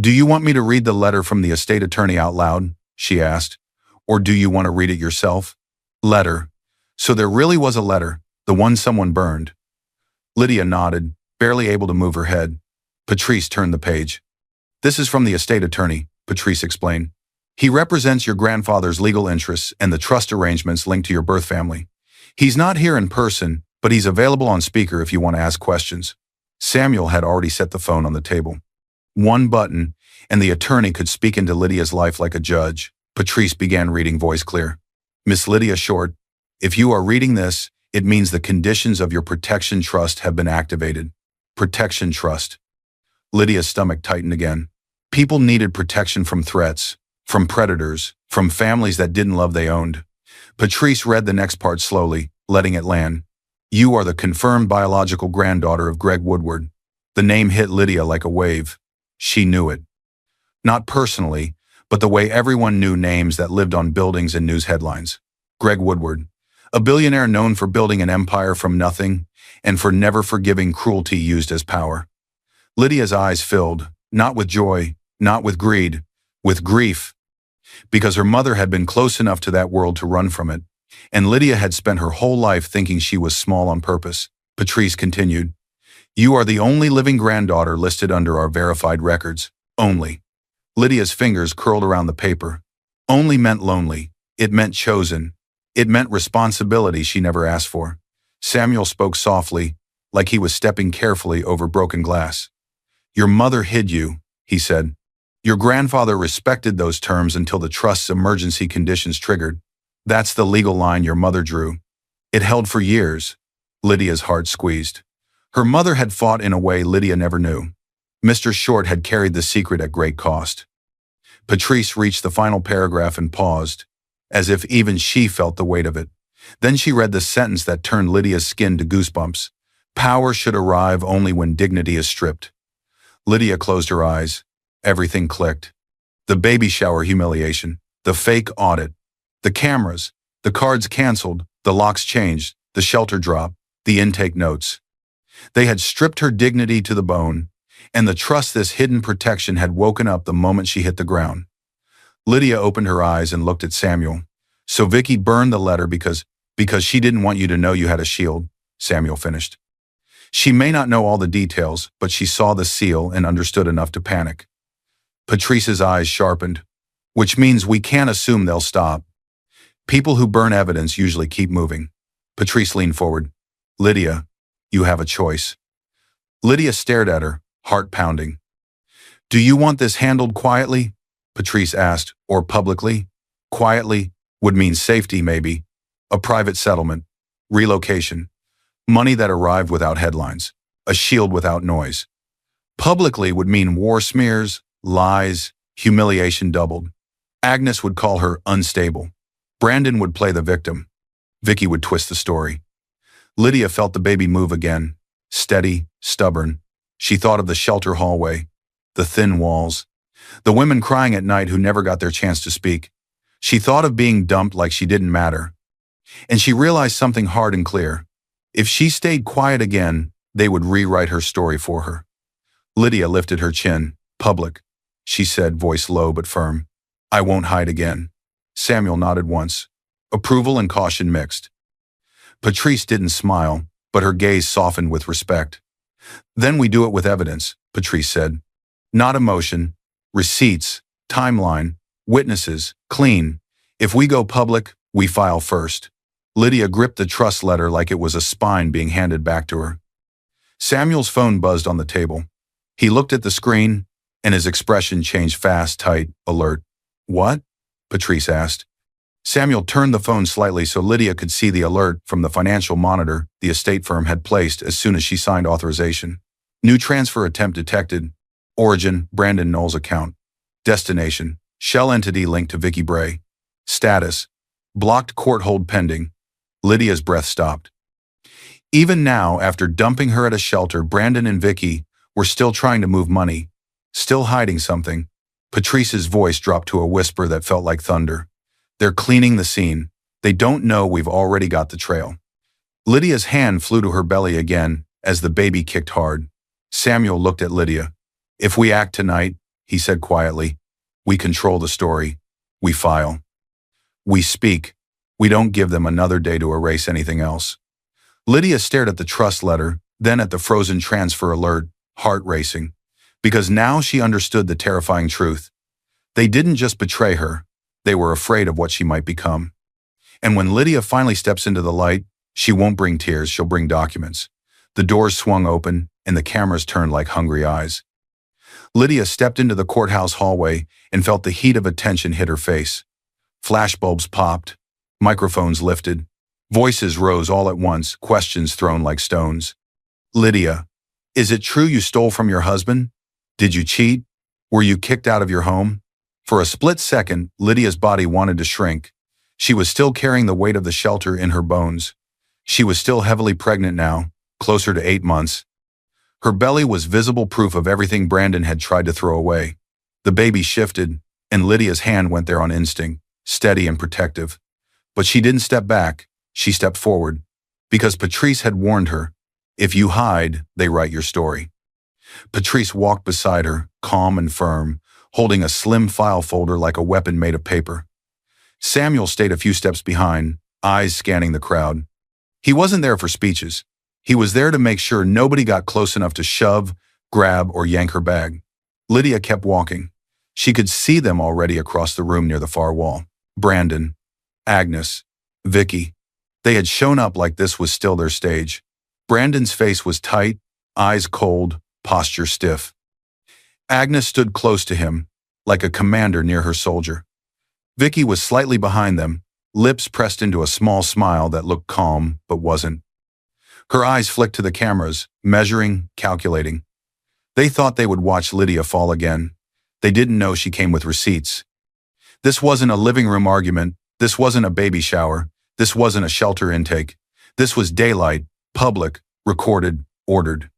A: "Do you want me to read the letter from the estate attorney out loud?" she asked. "Or do you want to read it yourself?" "Letter. So there really was a letter, the one someone burned." Lydia nodded, barely able to move her head. Patrice turned the page. "This is from the estate attorney," Patrice explained. "He represents your grandfather's legal interests and the trust arrangements linked to your birth family. He's not here in person, but he's available on speaker if you want to ask questions." Samuel had already set the phone on the table. One button, and the attorney could speak into Lydia's life like a judge. Patrice began reading, voice clear. "Miss Lydia Short, if you are reading this, it means the conditions of your protection trust have been activated." Protection trust. Lydia's stomach tightened again. People needed protection from threats, from predators, from families that didn't love they owned. Patrice read the next part slowly, letting it land. "You are the confirmed biological granddaughter of Greg Woodward." The name hit Lydia like a wave. She knew it. Not personally, but the way everyone knew names that lived on buildings and news headlines. Greg Woodward, a billionaire known for building an empire from nothing and for never forgiving cruelty used as power. Lydia's eyes filled, not with joy, not with greed, with grief, because her mother had been close enough to that world to run from it, and Lydia had spent her whole life thinking she was small on purpose. Patrice continued, "You are the only living granddaughter listed under our verified records. Only." Lydia's fingers curled around the paper. Only meant lonely. It meant chosen. It meant responsibility she never asked for. Samuel spoke softly, like he was stepping carefully over broken glass. "Your mother hid you," he said. "Your grandfather respected those terms until the trust's emergency conditions triggered. That's the legal line your mother drew. It held for years." Lydia's heart squeezed. Her mother had fought in a way Lydia never knew. Mr. Short had carried the secret at great cost. Patrice reached the final paragraph and paused, as if even she felt the weight of it. Then she read the sentence that turned Lydia's skin to goosebumps. "Power should arrive only when dignity is stripped." Lydia closed her eyes. Everything clicked. The baby shower humiliation, the fake audit, the cameras, the cards canceled, the locks changed, the shelter drop, the intake notes. They had stripped her dignity to the bone, and the trust this hidden protection had woken up the moment she hit the ground. Lydia opened her eyes and looked at Samuel. "So Vicky burned the letter because she didn't want you to know you had a shield," Samuel finished. "She may not know all the details, but she saw the seal and understood enough to panic." Patrice's eyes sharpened. "Which means we can't assume they'll stop. People who burn evidence usually keep moving." Patrice leaned forward. "Lydia, you have a choice." Lydia stared at her, heart pounding. "Do you want this handled quietly?" Patrice asked, "or publicly?" Quietly would mean safety, maybe. A private settlement. Relocation. Money that arrived without headlines. A shield without noise. Publicly would mean war smears, lies, humiliation doubled. Agnes would call her unstable. Brandon would play the victim. Vicky would twist the story. Lydia felt the baby move again. Steady, stubborn. She thought of the shelter hallway, the thin walls, the women crying at night who never got their chance to speak. She thought of being dumped like she didn't matter. And she realized something hard and clear. If she stayed quiet again, they would rewrite her story for her. Lydia lifted her chin. "Public," she said, voice low but firm. "I won't hide again." Samuel nodded once. Approval and caution mixed. Patrice didn't smile, but her gaze softened with respect. "Then we do it with evidence," Patrice said. "Not emotion. Receipts, timeline, witnesses, clean. If we go public, we file first." Lydia gripped the trust letter like it was a spine being handed back to her. Samuel's phone buzzed on the table. He looked at the screen, and his expression changed fast, tight, alert. "What?" Patrice asked. Samuel turned the phone slightly so Lydia could see the alert from the financial monitor the estate firm had placed as soon as she signed authorization. New transfer attempt detected. Origin, Brandon Knoll's account. Destination, shell entity linked to Vicky Bray. Status, blocked court hold pending. Lydia's breath stopped. Even now, after dumping her at a shelter, Brandon and Vicky were still trying to move money, still hiding something. Patrice's voice dropped to a whisper that felt like thunder. "They're cleaning the scene. They don't know we've already got the trail." Lydia's hand flew to her belly again as the baby kicked hard. Samuel looked at Lydia. "If we act tonight," he said quietly, "we control the story. We file. We speak. We don't give them another day to erase anything else." Lydia stared at the trust letter, then at the frozen transfer alert, heart racing, because now she understood the terrifying truth. They didn't just betray her. They were afraid of what she might become. And when Lydia finally steps into the light, she won't bring tears, she'll bring documents. The doors swung open, and the cameras turned like hungry eyes. Lydia stepped into the courthouse hallway and felt the heat of attention hit her face. Flashbulbs popped, microphones lifted, voices rose all at once, questions thrown like stones. "Lydia, is it true you stole from your husband? Did you cheat? Were you kicked out of your home?" For a split second, Lydia's body wanted to shrink. She was still carrying the weight of the shelter in her bones. She was still heavily pregnant now, closer to 8 months. Her belly was visible proof of everything Brandon had tried to throw away. The baby shifted, and Lydia's hand went there on instinct, steady and protective. But she didn't step back, she stepped forward, because Patrice had warned her, "If you hide, they write your story." Patrice walked beside her, calm and firm, holding a slim file folder like a weapon made of paper. Samuel stayed a few steps behind, eyes scanning the crowd. He wasn't there for speeches. He was there to make sure nobody got close enough to shove, grab, or yank her bag. Lydia kept walking. She could see them already across the room near the far wall. Brandon, Agnes, Vicky. They had shown up like this was still their stage. Brandon's face was tight, eyes cold, posture stiff. Agnes stood close to him, like a commander near her soldier. Vicky was slightly behind them, lips pressed into a small smile that looked calm but wasn't. Her eyes flicked to the cameras, measuring, calculating. They thought they would watch Lydia fall again. They didn't know she came with receipts. This wasn't a living room argument. This wasn't a baby shower. This wasn't a shelter intake. This was daylight, public, recorded, ordered.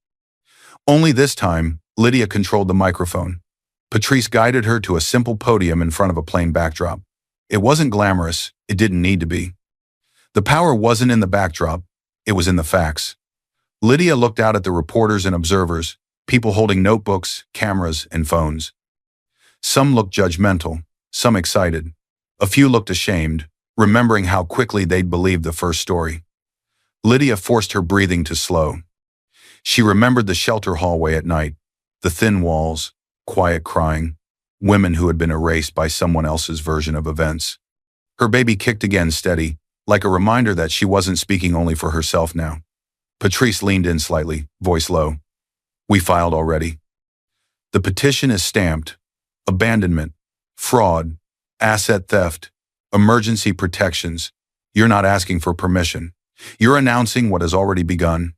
A: Only this time, Lydia controlled the microphone. Patrice guided her to a simple podium in front of a plain backdrop. It wasn't glamorous. It didn't need to be. The power wasn't in the backdrop. It was in the facts. Lydia looked out at the reporters and observers, people holding notebooks, cameras, and phones. Some looked judgmental, some excited. A few looked ashamed, remembering how quickly they'd believed the first story. Lydia forced her breathing to slow. She remembered the shelter hallway at night, the thin walls, quiet crying, women who had been erased by someone else's version of events. Her baby kicked again steady, like a reminder that she wasn't speaking only for herself now. Patrice leaned in slightly, voice low. We filed already. The petition is stamped. Abandonment, fraud, asset theft, emergency protections. You're not asking for permission. You're announcing what has already begun.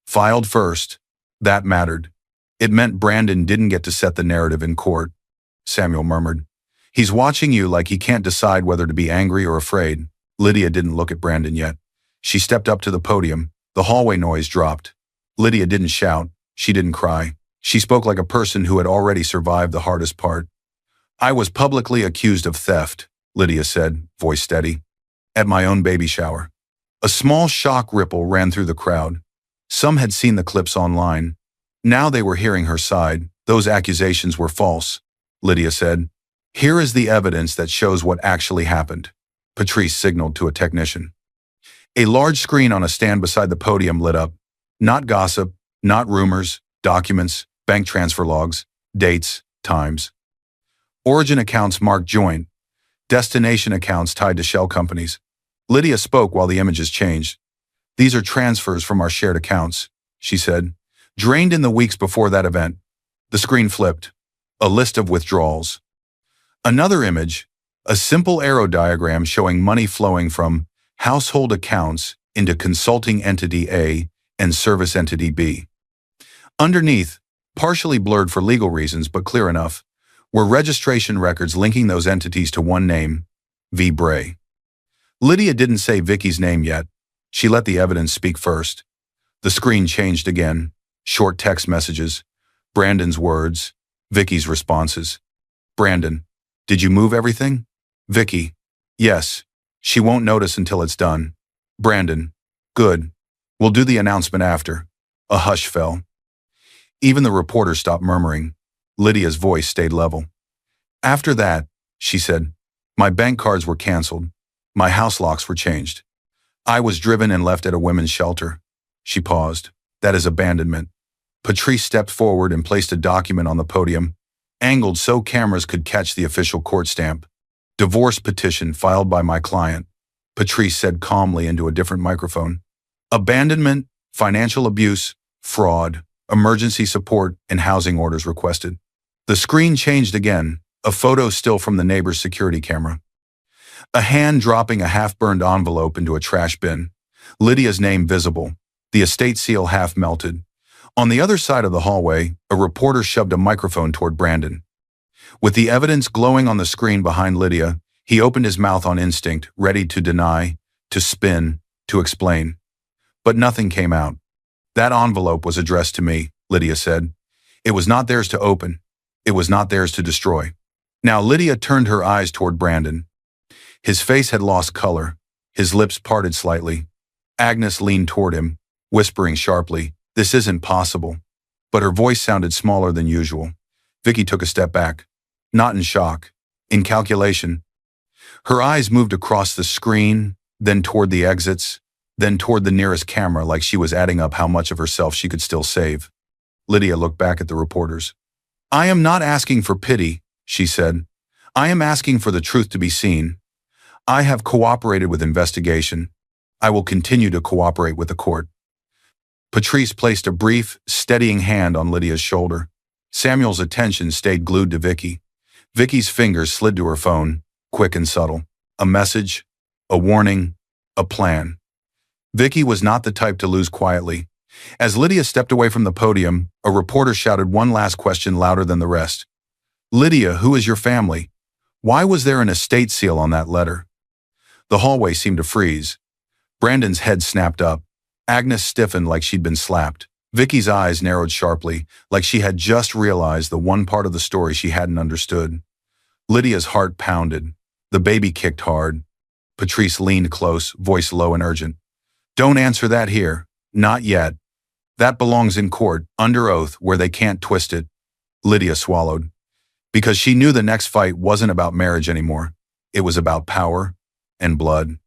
A: Filed first. That mattered. It meant Brandon didn't get to set the narrative in court. Samuel murmured. He's watching you like he can't decide whether to be angry or afraid. Lydia didn't look at Brandon yet. She stepped up to the podium. The hallway noise dropped. Lydia didn't shout. She didn't cry. She spoke like a person who had already survived the hardest part. I was publicly accused of theft, Lydia said, voice steady, at my own baby shower. A small shock ripple ran through the crowd. Some had seen the clips online. Now they were hearing her side. Those accusations were false, Lydia said. Here is the evidence that shows what actually happened. Patrice signaled to a technician. A large screen on a stand beside the podium lit up. Not gossip, not rumors, documents, bank transfer logs, dates, times. Origin accounts marked joint. Destination accounts tied to shell companies. Lydia spoke while the images changed. These are transfers from our shared accounts, she said. Drained in the weeks before that event. The screen flipped. A list of withdrawals. Another image, a simple arrow diagram showing money flowing from household accounts into consulting entity A and service entity B. Underneath, partially blurred for legal reasons but clear enough, were registration records linking those entities to one name, V. Bray. Lydia didn't say Vicky's name yet. She let the evidence speak first. The screen changed again. Short text messages. Brandon's words. Vicky's responses. Brandon, did you move everything? Vicky, yes. She won't notice until it's done. Brandon, good. We'll do the announcement after. A hush fell. Even the reporter stopped murmuring. Lydia's voice stayed level. After that, she said, my bank cards were canceled. My house locks were changed. I was driven and left at a women's shelter. She paused. That is abandonment. Patrice stepped forward and placed a document on the podium, angled so cameras could catch the official court stamp. Divorce petition filed by my client, Patrice said calmly into a different microphone. Abandonment, financial abuse, fraud, emergency support, and housing orders requested. The screen changed again, a photo still from the neighbor's security camera. A hand dropping a half-burned envelope into a trash bin. Lydia's name visible, the estate seal half melted. On the other side of the hallway, a reporter shoved a microphone toward Brandon. With the evidence glowing on the screen behind Lydia, he opened his mouth on instinct, ready to deny, to spin, to explain. But nothing came out. That envelope was addressed to me, Lydia said. It was not theirs to open. It was not theirs to destroy. Now Lydia turned her eyes toward Brandon. His face had lost color. His lips parted slightly. Agnes leaned toward him, whispering sharply, "This isn't possible." but her voice sounded smaller than usual. Vicky took a step back, not in shock, in calculation. Her eyes moved across the screen, then toward the exits, then toward the nearest camera like she was adding up how much of herself she could still save. Lydia looked back at the reporters. "I am not asking for pity," she said. "I am asking for the truth to be seen. I have cooperated with investigation. I will continue to cooperate with the court." Patrice placed a brief, steadying hand on Lydia's shoulder. Samuel's attention stayed glued to Vicky. Vicky's fingers slid to her phone, quick and subtle. A message, a warning, a plan. Vicky was not the type to lose quietly. As Lydia stepped away from the podium, a reporter shouted one last question louder than the rest. "Lydia, who is your family? Why was there an estate seal on that letter?" The hallway seemed to freeze. Brandon's head snapped up. Agnes stiffened like she'd been slapped. Vicky's eyes narrowed sharply, like she had just realized the one part of the story she hadn't understood. Lydia's heart pounded. The baby kicked hard. Patrice leaned close, voice low and urgent. "Don't answer that here. Not yet. That belongs in court, under oath, where they can't twist it." Lydia swallowed. Because she knew the next fight wasn't about marriage anymore. It was about power and blood.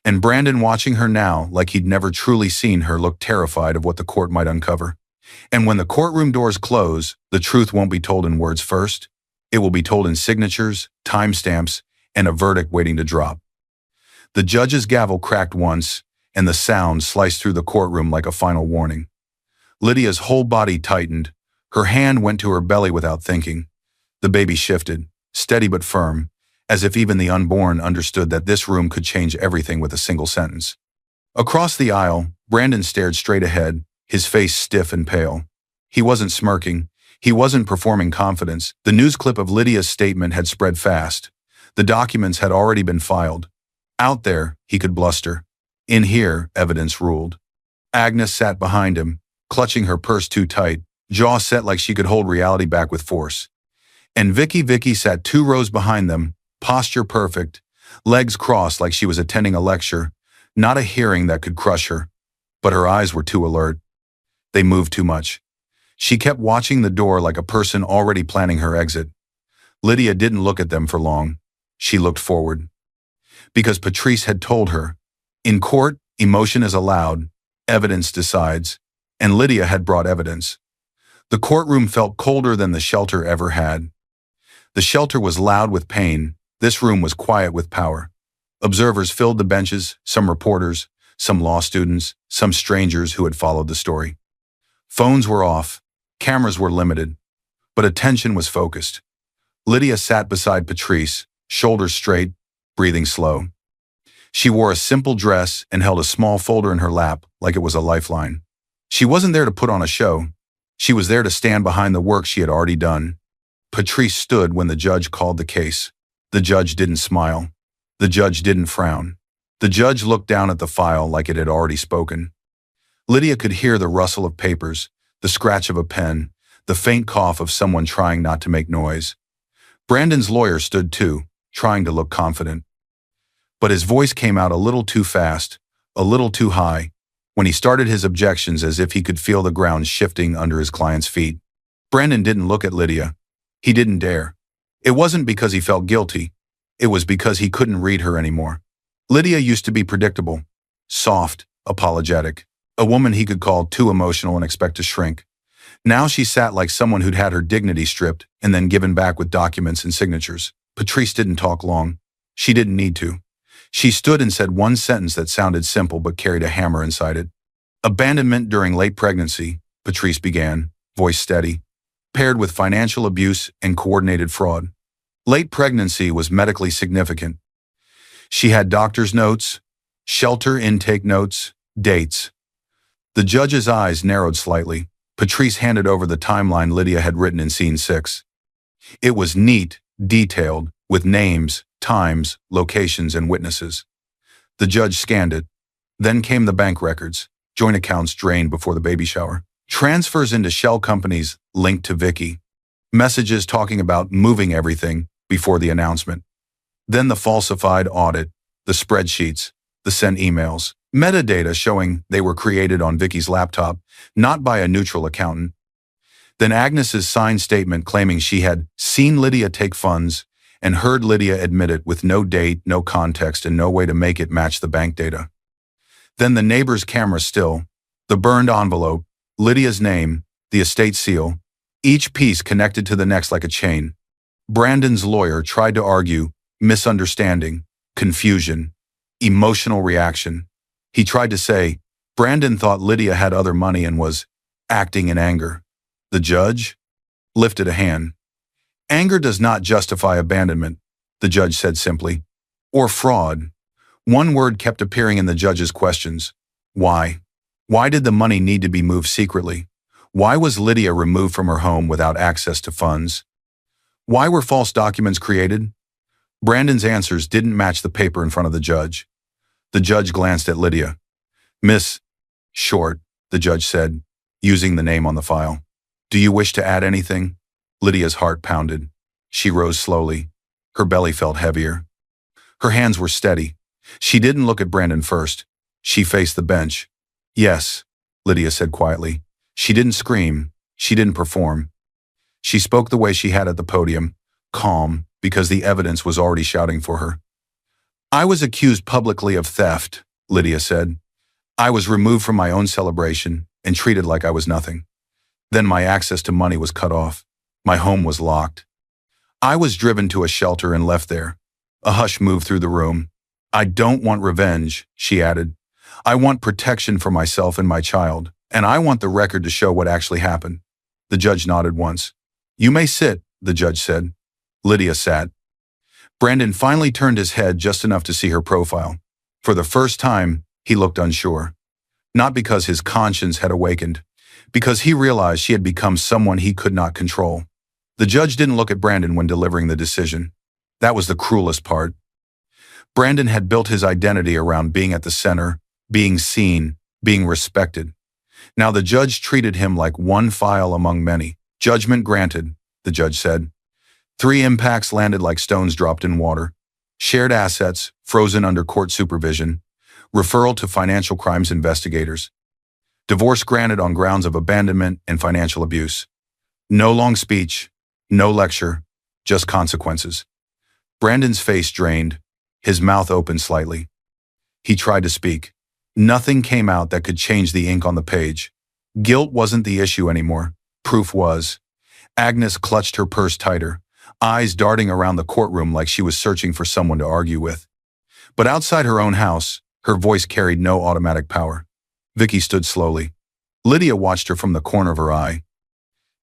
A: And Brandon, watching her now like he'd never truly seen her, looked terrified of what the court might uncover. And when the courtroom doors close, the truth won't be told in words first. It will be told in signatures, timestamps, and a verdict waiting to drop. The judge's gavel cracked once, and the sound sliced through the courtroom like a final warning. Lydia's whole body tightened. Her hand went to her belly without thinking. The baby shifted, steady but firm, as if even the unborn understood that this room could change everything with a single sentence. Across the aisle, Brandon stared straight ahead, his face stiff and pale. He wasn't smirking. He wasn't performing confidence. The news clip of Lydia's statement had spread fast. The documents had already been filed. Out there, he could bluster. In here, evidence ruled. Agnes sat behind him, clutching her purse too tight, jaw set like she could hold reality back with force. And Vicky sat 2 rows behind them, posture perfect, legs crossed like she was attending a lecture, not a hearing that could crush her. But her eyes were too alert. They moved too much. She kept watching the door like a person already planning her exit. Lydia didn't look at them for long. She looked forward. Because Patrice had told her, in court, emotion is allowed, evidence decides, and Lydia had brought evidence. The courtroom felt colder than the shelter ever had. The shelter was loud with pain. This room was quiet with power. Observers filled the benches, some reporters, some law students, some strangers who had followed the story. Phones were off, cameras were limited, but attention was focused. Lydia sat beside Patrice, shoulders straight, breathing slow. She wore a simple dress and held a small folder in her lap like it was a lifeline. She wasn't there to put on a show. She was there to stand behind the work she had already done. Patrice stood when the judge called the case. The judge didn't smile. The judge didn't frown. The judge looked down at the file like it had already spoken. Lydia could hear the rustle of papers, the scratch of a pen, the faint cough of someone trying not to make noise. Brandon's lawyer stood too, trying to look confident. But his voice came out a little too fast, a little too high, when he started his objections as if he could feel the ground shifting under his client's feet. Brandon didn't look at Lydia. He didn't dare. It wasn't because he felt guilty. It was because he couldn't read her anymore. Lydia used to be predictable, soft, apologetic, a woman he could call too emotional and expect to shrink. Now she sat like someone who'd had her dignity stripped and then given back with documents and signatures. Patrice didn't talk long. She didn't need to. She stood and said one sentence that sounded simple but carried a hammer inside it. "Abandonment during late pregnancy," Patrice began, voice steady, "paired with financial abuse and coordinated fraud. Late pregnancy was medically significant. She had doctor's notes, shelter intake notes, dates." The judge's eyes narrowed slightly. Patrice handed over the timeline Lydia had written in scene 6. It was neat, detailed, with names, times, locations, and witnesses. The judge scanned it. Then came the bank records, joint accounts drained before the baby shower, transfers into shell companies linked to Vicky, messages talking about moving everything before the announcement. Then the falsified audit, the spreadsheets, the sent emails, metadata showing they were created on Vicky's laptop, not by a neutral accountant. Then Agnes's signed statement claiming she had seen Lydia take funds and heard Lydia admit it with no date, no context, and no way to make it match the bank data. Then the neighbor's camera still, the burned envelope, Lydia's name, the estate seal, each piece connected to the next like a chain. Brandon's lawyer tried to argue misunderstanding, confusion, emotional reaction. He tried to say Brandon thought Lydia had other money and was acting in anger. The judge lifted a hand. Anger does not justify abandonment, the judge said simply, or fraud. One word kept appearing in the judge's questions. Why? Why did the money need to be moved secretly? Why was Lydia removed from her home without access to funds? Why were false documents created? Brandon's answers didn't match the paper in front of the judge. The judge glanced at Lydia. Miss Short, the judge said, using the name on the file. Do you wish to add anything? Lydia's heart pounded. She rose slowly. Her belly felt heavier. Her hands were steady. She didn't look at Brandon first. She faced the bench. Yes, Lydia said quietly. She didn't scream. She didn't perform. She spoke the way she had at the podium, calm, because the evidence was already shouting for her. I was accused publicly of theft, Lydia said. I was removed from my own celebration and treated like I was nothing. Then my access to money was cut off. My home was locked. I was driven to a shelter and left there. A hush moved through the room. I don't want revenge, she added. I want protection for myself and my child, and I want the record to show what actually happened. The judge nodded once. You may sit, the judge said. Lydia sat. Brandon finally turned his head just enough to see her profile. For the first time, he looked unsure. Not because his conscience had awakened, because he realized she had become someone he could not control. The judge didn't look at Brandon when delivering the decision. That was the cruelest part. Brandon had built his identity around being at the center, being seen, being respected. Now the judge treated him like one file among many. Judgment granted, the judge said. 3 impacts landed like stones dropped in water. Shared assets, frozen under court supervision. Referral to financial crimes investigators. Divorce granted on grounds of abandonment and financial abuse. No long speech, no lecture, just consequences. Brandon's face drained, his mouth opened slightly. He tried to speak. Nothing came out that could change the ink on the page. Guilt wasn't the issue anymore. Proof was. Agnes clutched her purse tighter, eyes darting around the courtroom like she was searching for someone to argue with. But outside her own house, her voice carried no automatic power. Vicky stood slowly. Lydia watched her from the corner of her eye.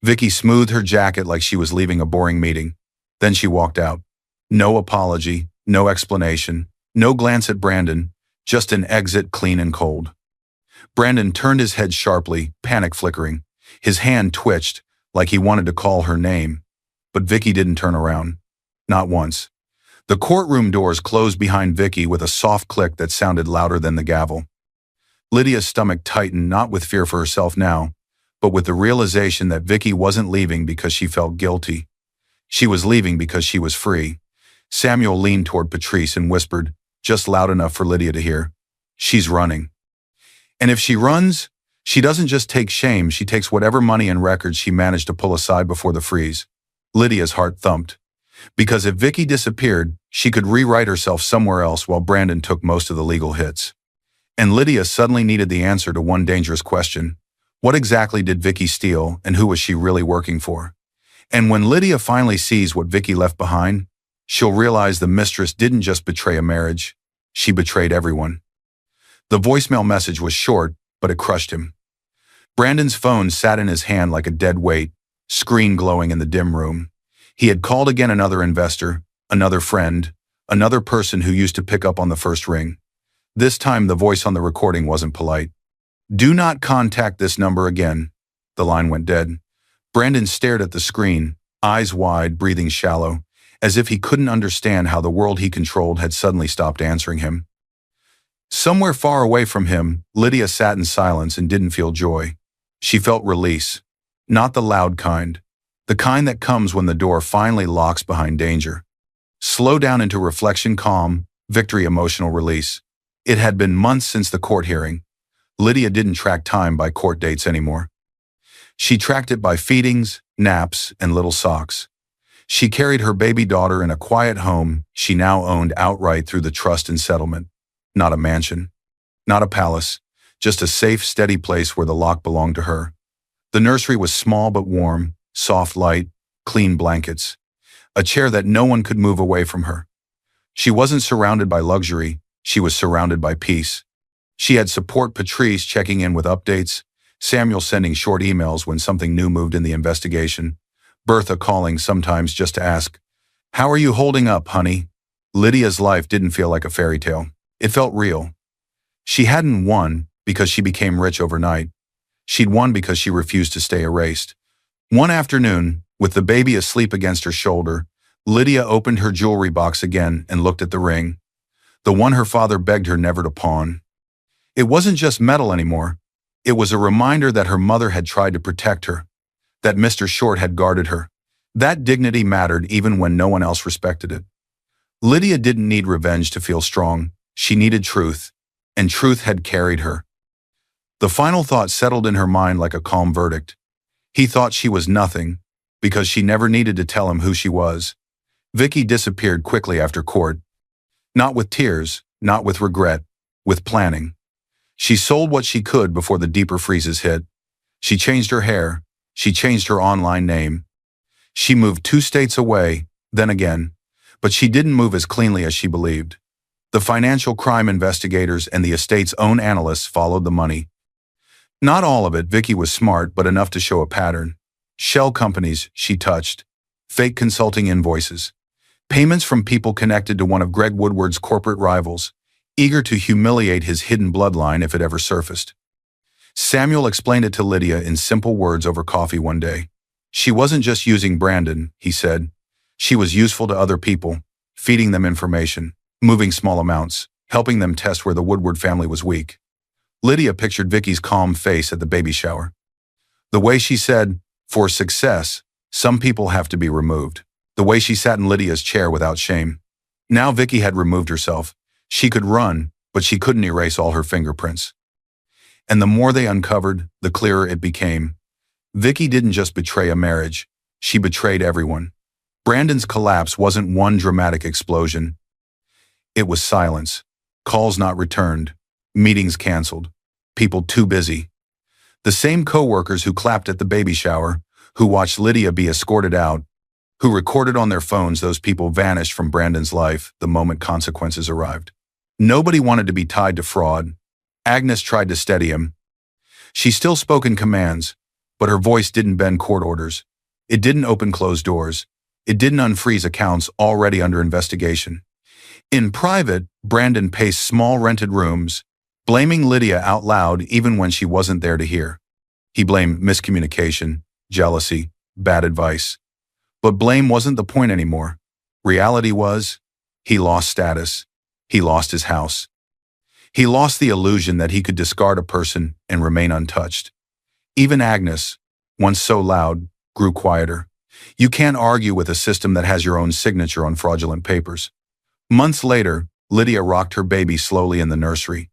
A: Vicky smoothed her jacket like she was leaving a boring meeting. Then she walked out. No apology, no explanation, no glance at Brandon, just an exit clean and cold. Brandon turned his head sharply, panic flickering. His hand twitched, like he wanted to call her name. But Vicky didn't turn around. Not once. The courtroom doors closed behind Vicky with a soft click that sounded louder than the gavel. Lydia's stomach tightened, not with fear for herself now, but with the realization that Vicky wasn't leaving because she felt guilty. She was leaving because she was free. Samuel leaned toward Patrice and whispered, just loud enough for Lydia to hear, "She's running. And if she runs, she doesn't just take shame, she takes whatever money and records she managed to pull aside before the freeze." Lydia's heart thumped. Because if Vicky disappeared, she could rewrite herself somewhere else while Brandon took most of the legal hits. And Lydia suddenly needed the answer to one dangerous question. What exactly did Vicky steal, and who was she really working for? And when Lydia finally sees what Vicky left behind, she'll realize the mistress didn't just betray a marriage, she betrayed everyone. The voicemail message was short, but it crushed him. Brandon's phone sat in his hand like a dead weight, screen glowing in the dim room. He had called again another investor, another friend, another person who used to pick up on the first ring. This time the voice on the recording wasn't polite. "Do not contact this number again." The line went dead. Brandon stared at the screen, eyes wide, breathing shallow, as if he couldn't understand how the world he controlled had suddenly stopped answering him. Somewhere far away from him, Lydia sat in silence and didn't feel joy. She felt release. Not the loud kind. The kind that comes when the door finally locks behind danger. Slow down into reflection, calm, victory, emotional release. It had been months since the court hearing. Lydia didn't track time by court dates anymore. She tracked it by feedings, naps, and little socks. She carried her baby daughter in a quiet home she now owned outright through the trust and settlement. Not a mansion, not a palace, just a safe, steady place where the lock belonged to her. The nursery was small but warm, soft light, clean blankets, a chair that no one could move away from her. She wasn't surrounded by luxury, she was surrounded by peace. She had support: Patrice checking in with updates, Samuel sending short emails when something new moved in the investigation, Bertha calling sometimes just to ask, "How are you holding up, honey?" Lydia's life didn't feel like a fairy tale. It felt real. She hadn't won because she became rich overnight. She'd won because she refused to stay erased. One afternoon, with the baby asleep against her shoulder, Lydia opened her jewelry box again and looked at the ring, the one her father begged her never to pawn. It wasn't just metal anymore. It was a reminder that her mother had tried to protect her, that Mr. Short had guarded her. That dignity mattered even when no one else respected it. Lydia didn't need revenge to feel strong. She needed truth, and truth had carried her. The final thought settled in her mind like a calm verdict. He thought she was nothing, because she never needed to tell him who she was. Vicky disappeared quickly after court. Not with tears, not with regret, with planning. She sold what she could before the deeper freezes hit. She changed her hair. She changed her online name. She moved 2 states away, then again, but she didn't move as cleanly as she believed. The financial crime investigators and the estate's own analysts followed the money. Not all of it. Vicky was smart, but enough to show a pattern. Shell companies she touched, fake consulting invoices, payments from people connected to one of Greg Woodward's corporate rivals, eager to humiliate his hidden bloodline if it ever surfaced. Samuel explained it to Lydia in simple words over coffee one day. She wasn't just using Brandon, he said. She was useful to other people, feeding them information, moving small amounts, helping them test where the Woodward family was weak. Lydia pictured Vicky's calm face at the baby shower. The way she said, "For success, some people have to be removed." The way she sat in Lydia's chair without shame. Now Vicky had removed herself. She could run, but she couldn't erase all her fingerprints. And the more they uncovered, the clearer it became. Vicky didn't just betray a marriage. She betrayed everyone. Brandon's collapse wasn't one dramatic explosion. It was silence. Calls not returned. Meetings canceled. People too busy. The same co-workers who clapped at the baby shower, who watched Lydia be escorted out, who recorded on their phones, those people vanished from Brandon's life the moment consequences arrived. Nobody wanted to be tied to fraud. Agnes tried to steady him. She still spoke in commands, but her voice didn't bend court orders. It didn't open closed doors. It didn't unfreeze accounts already under investigation. In private, Brandon paced small rented rooms, blaming Lydia out loud even when she wasn't there to hear. He blamed miscommunication, jealousy, bad advice. But blame wasn't the point anymore. Reality was, he lost status. He lost his house. He lost the illusion that he could discard a person and remain untouched. Even Agnes, once so loud, grew quieter. You can't argue with a system that has your own signature on fraudulent papers. Months later, Lydia rocked her baby slowly in the nursery.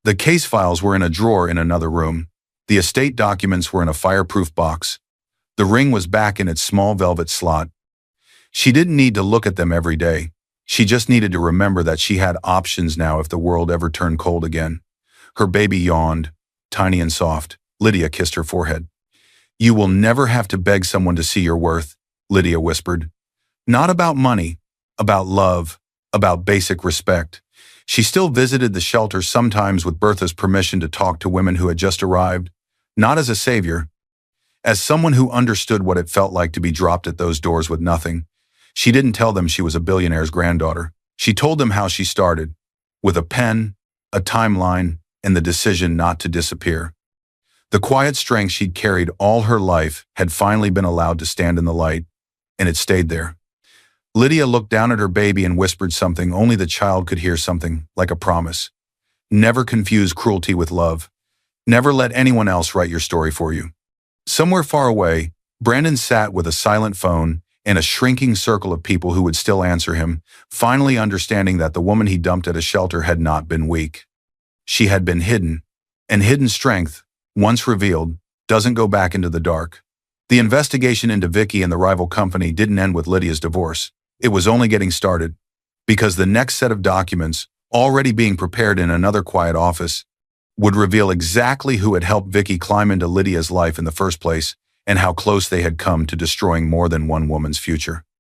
A: The case files were in a drawer in another room. The estate documents were in a fireproof box. The ring was back in its small velvet slot. She didn't need to look at them every day. She just needed to remember that she had options now if the world ever turned cold again. Her baby yawned, tiny and soft. Lydia kissed her forehead. "You will never have to beg someone to see your worth," Lydia whispered. Not about money, about love, about basic respect. She still visited the shelter sometimes with Bertha's permission to talk to women who had just arrived, not as a savior, as someone who understood what it felt like to be dropped at those doors with nothing. She didn't tell them she was a billionaire's granddaughter. She told them how she started, with a pen, a timeline, and the decision not to disappear. The quiet strength she'd carried all her life had finally been allowed to stand in the light, and it stayed there. Lydia looked down at her baby and whispered something only the child could hear, something like a promise. Never confuse cruelty with love. Never let anyone else write your story for you. Somewhere far away, Brandon sat with a silent phone and a shrinking circle of people who would still answer him, finally understanding that the woman he dumped at a shelter had not been weak. She had been hidden, and hidden strength, once revealed, doesn't go back into the dark. The investigation into Vicky and the rival company didn't end with Lydia's divorce. It was only getting started, because the next set of documents, already being prepared in another quiet office, would reveal exactly who had helped Vicky climb into Lydia's life in the first place and how close they had come to destroying more than one woman's future.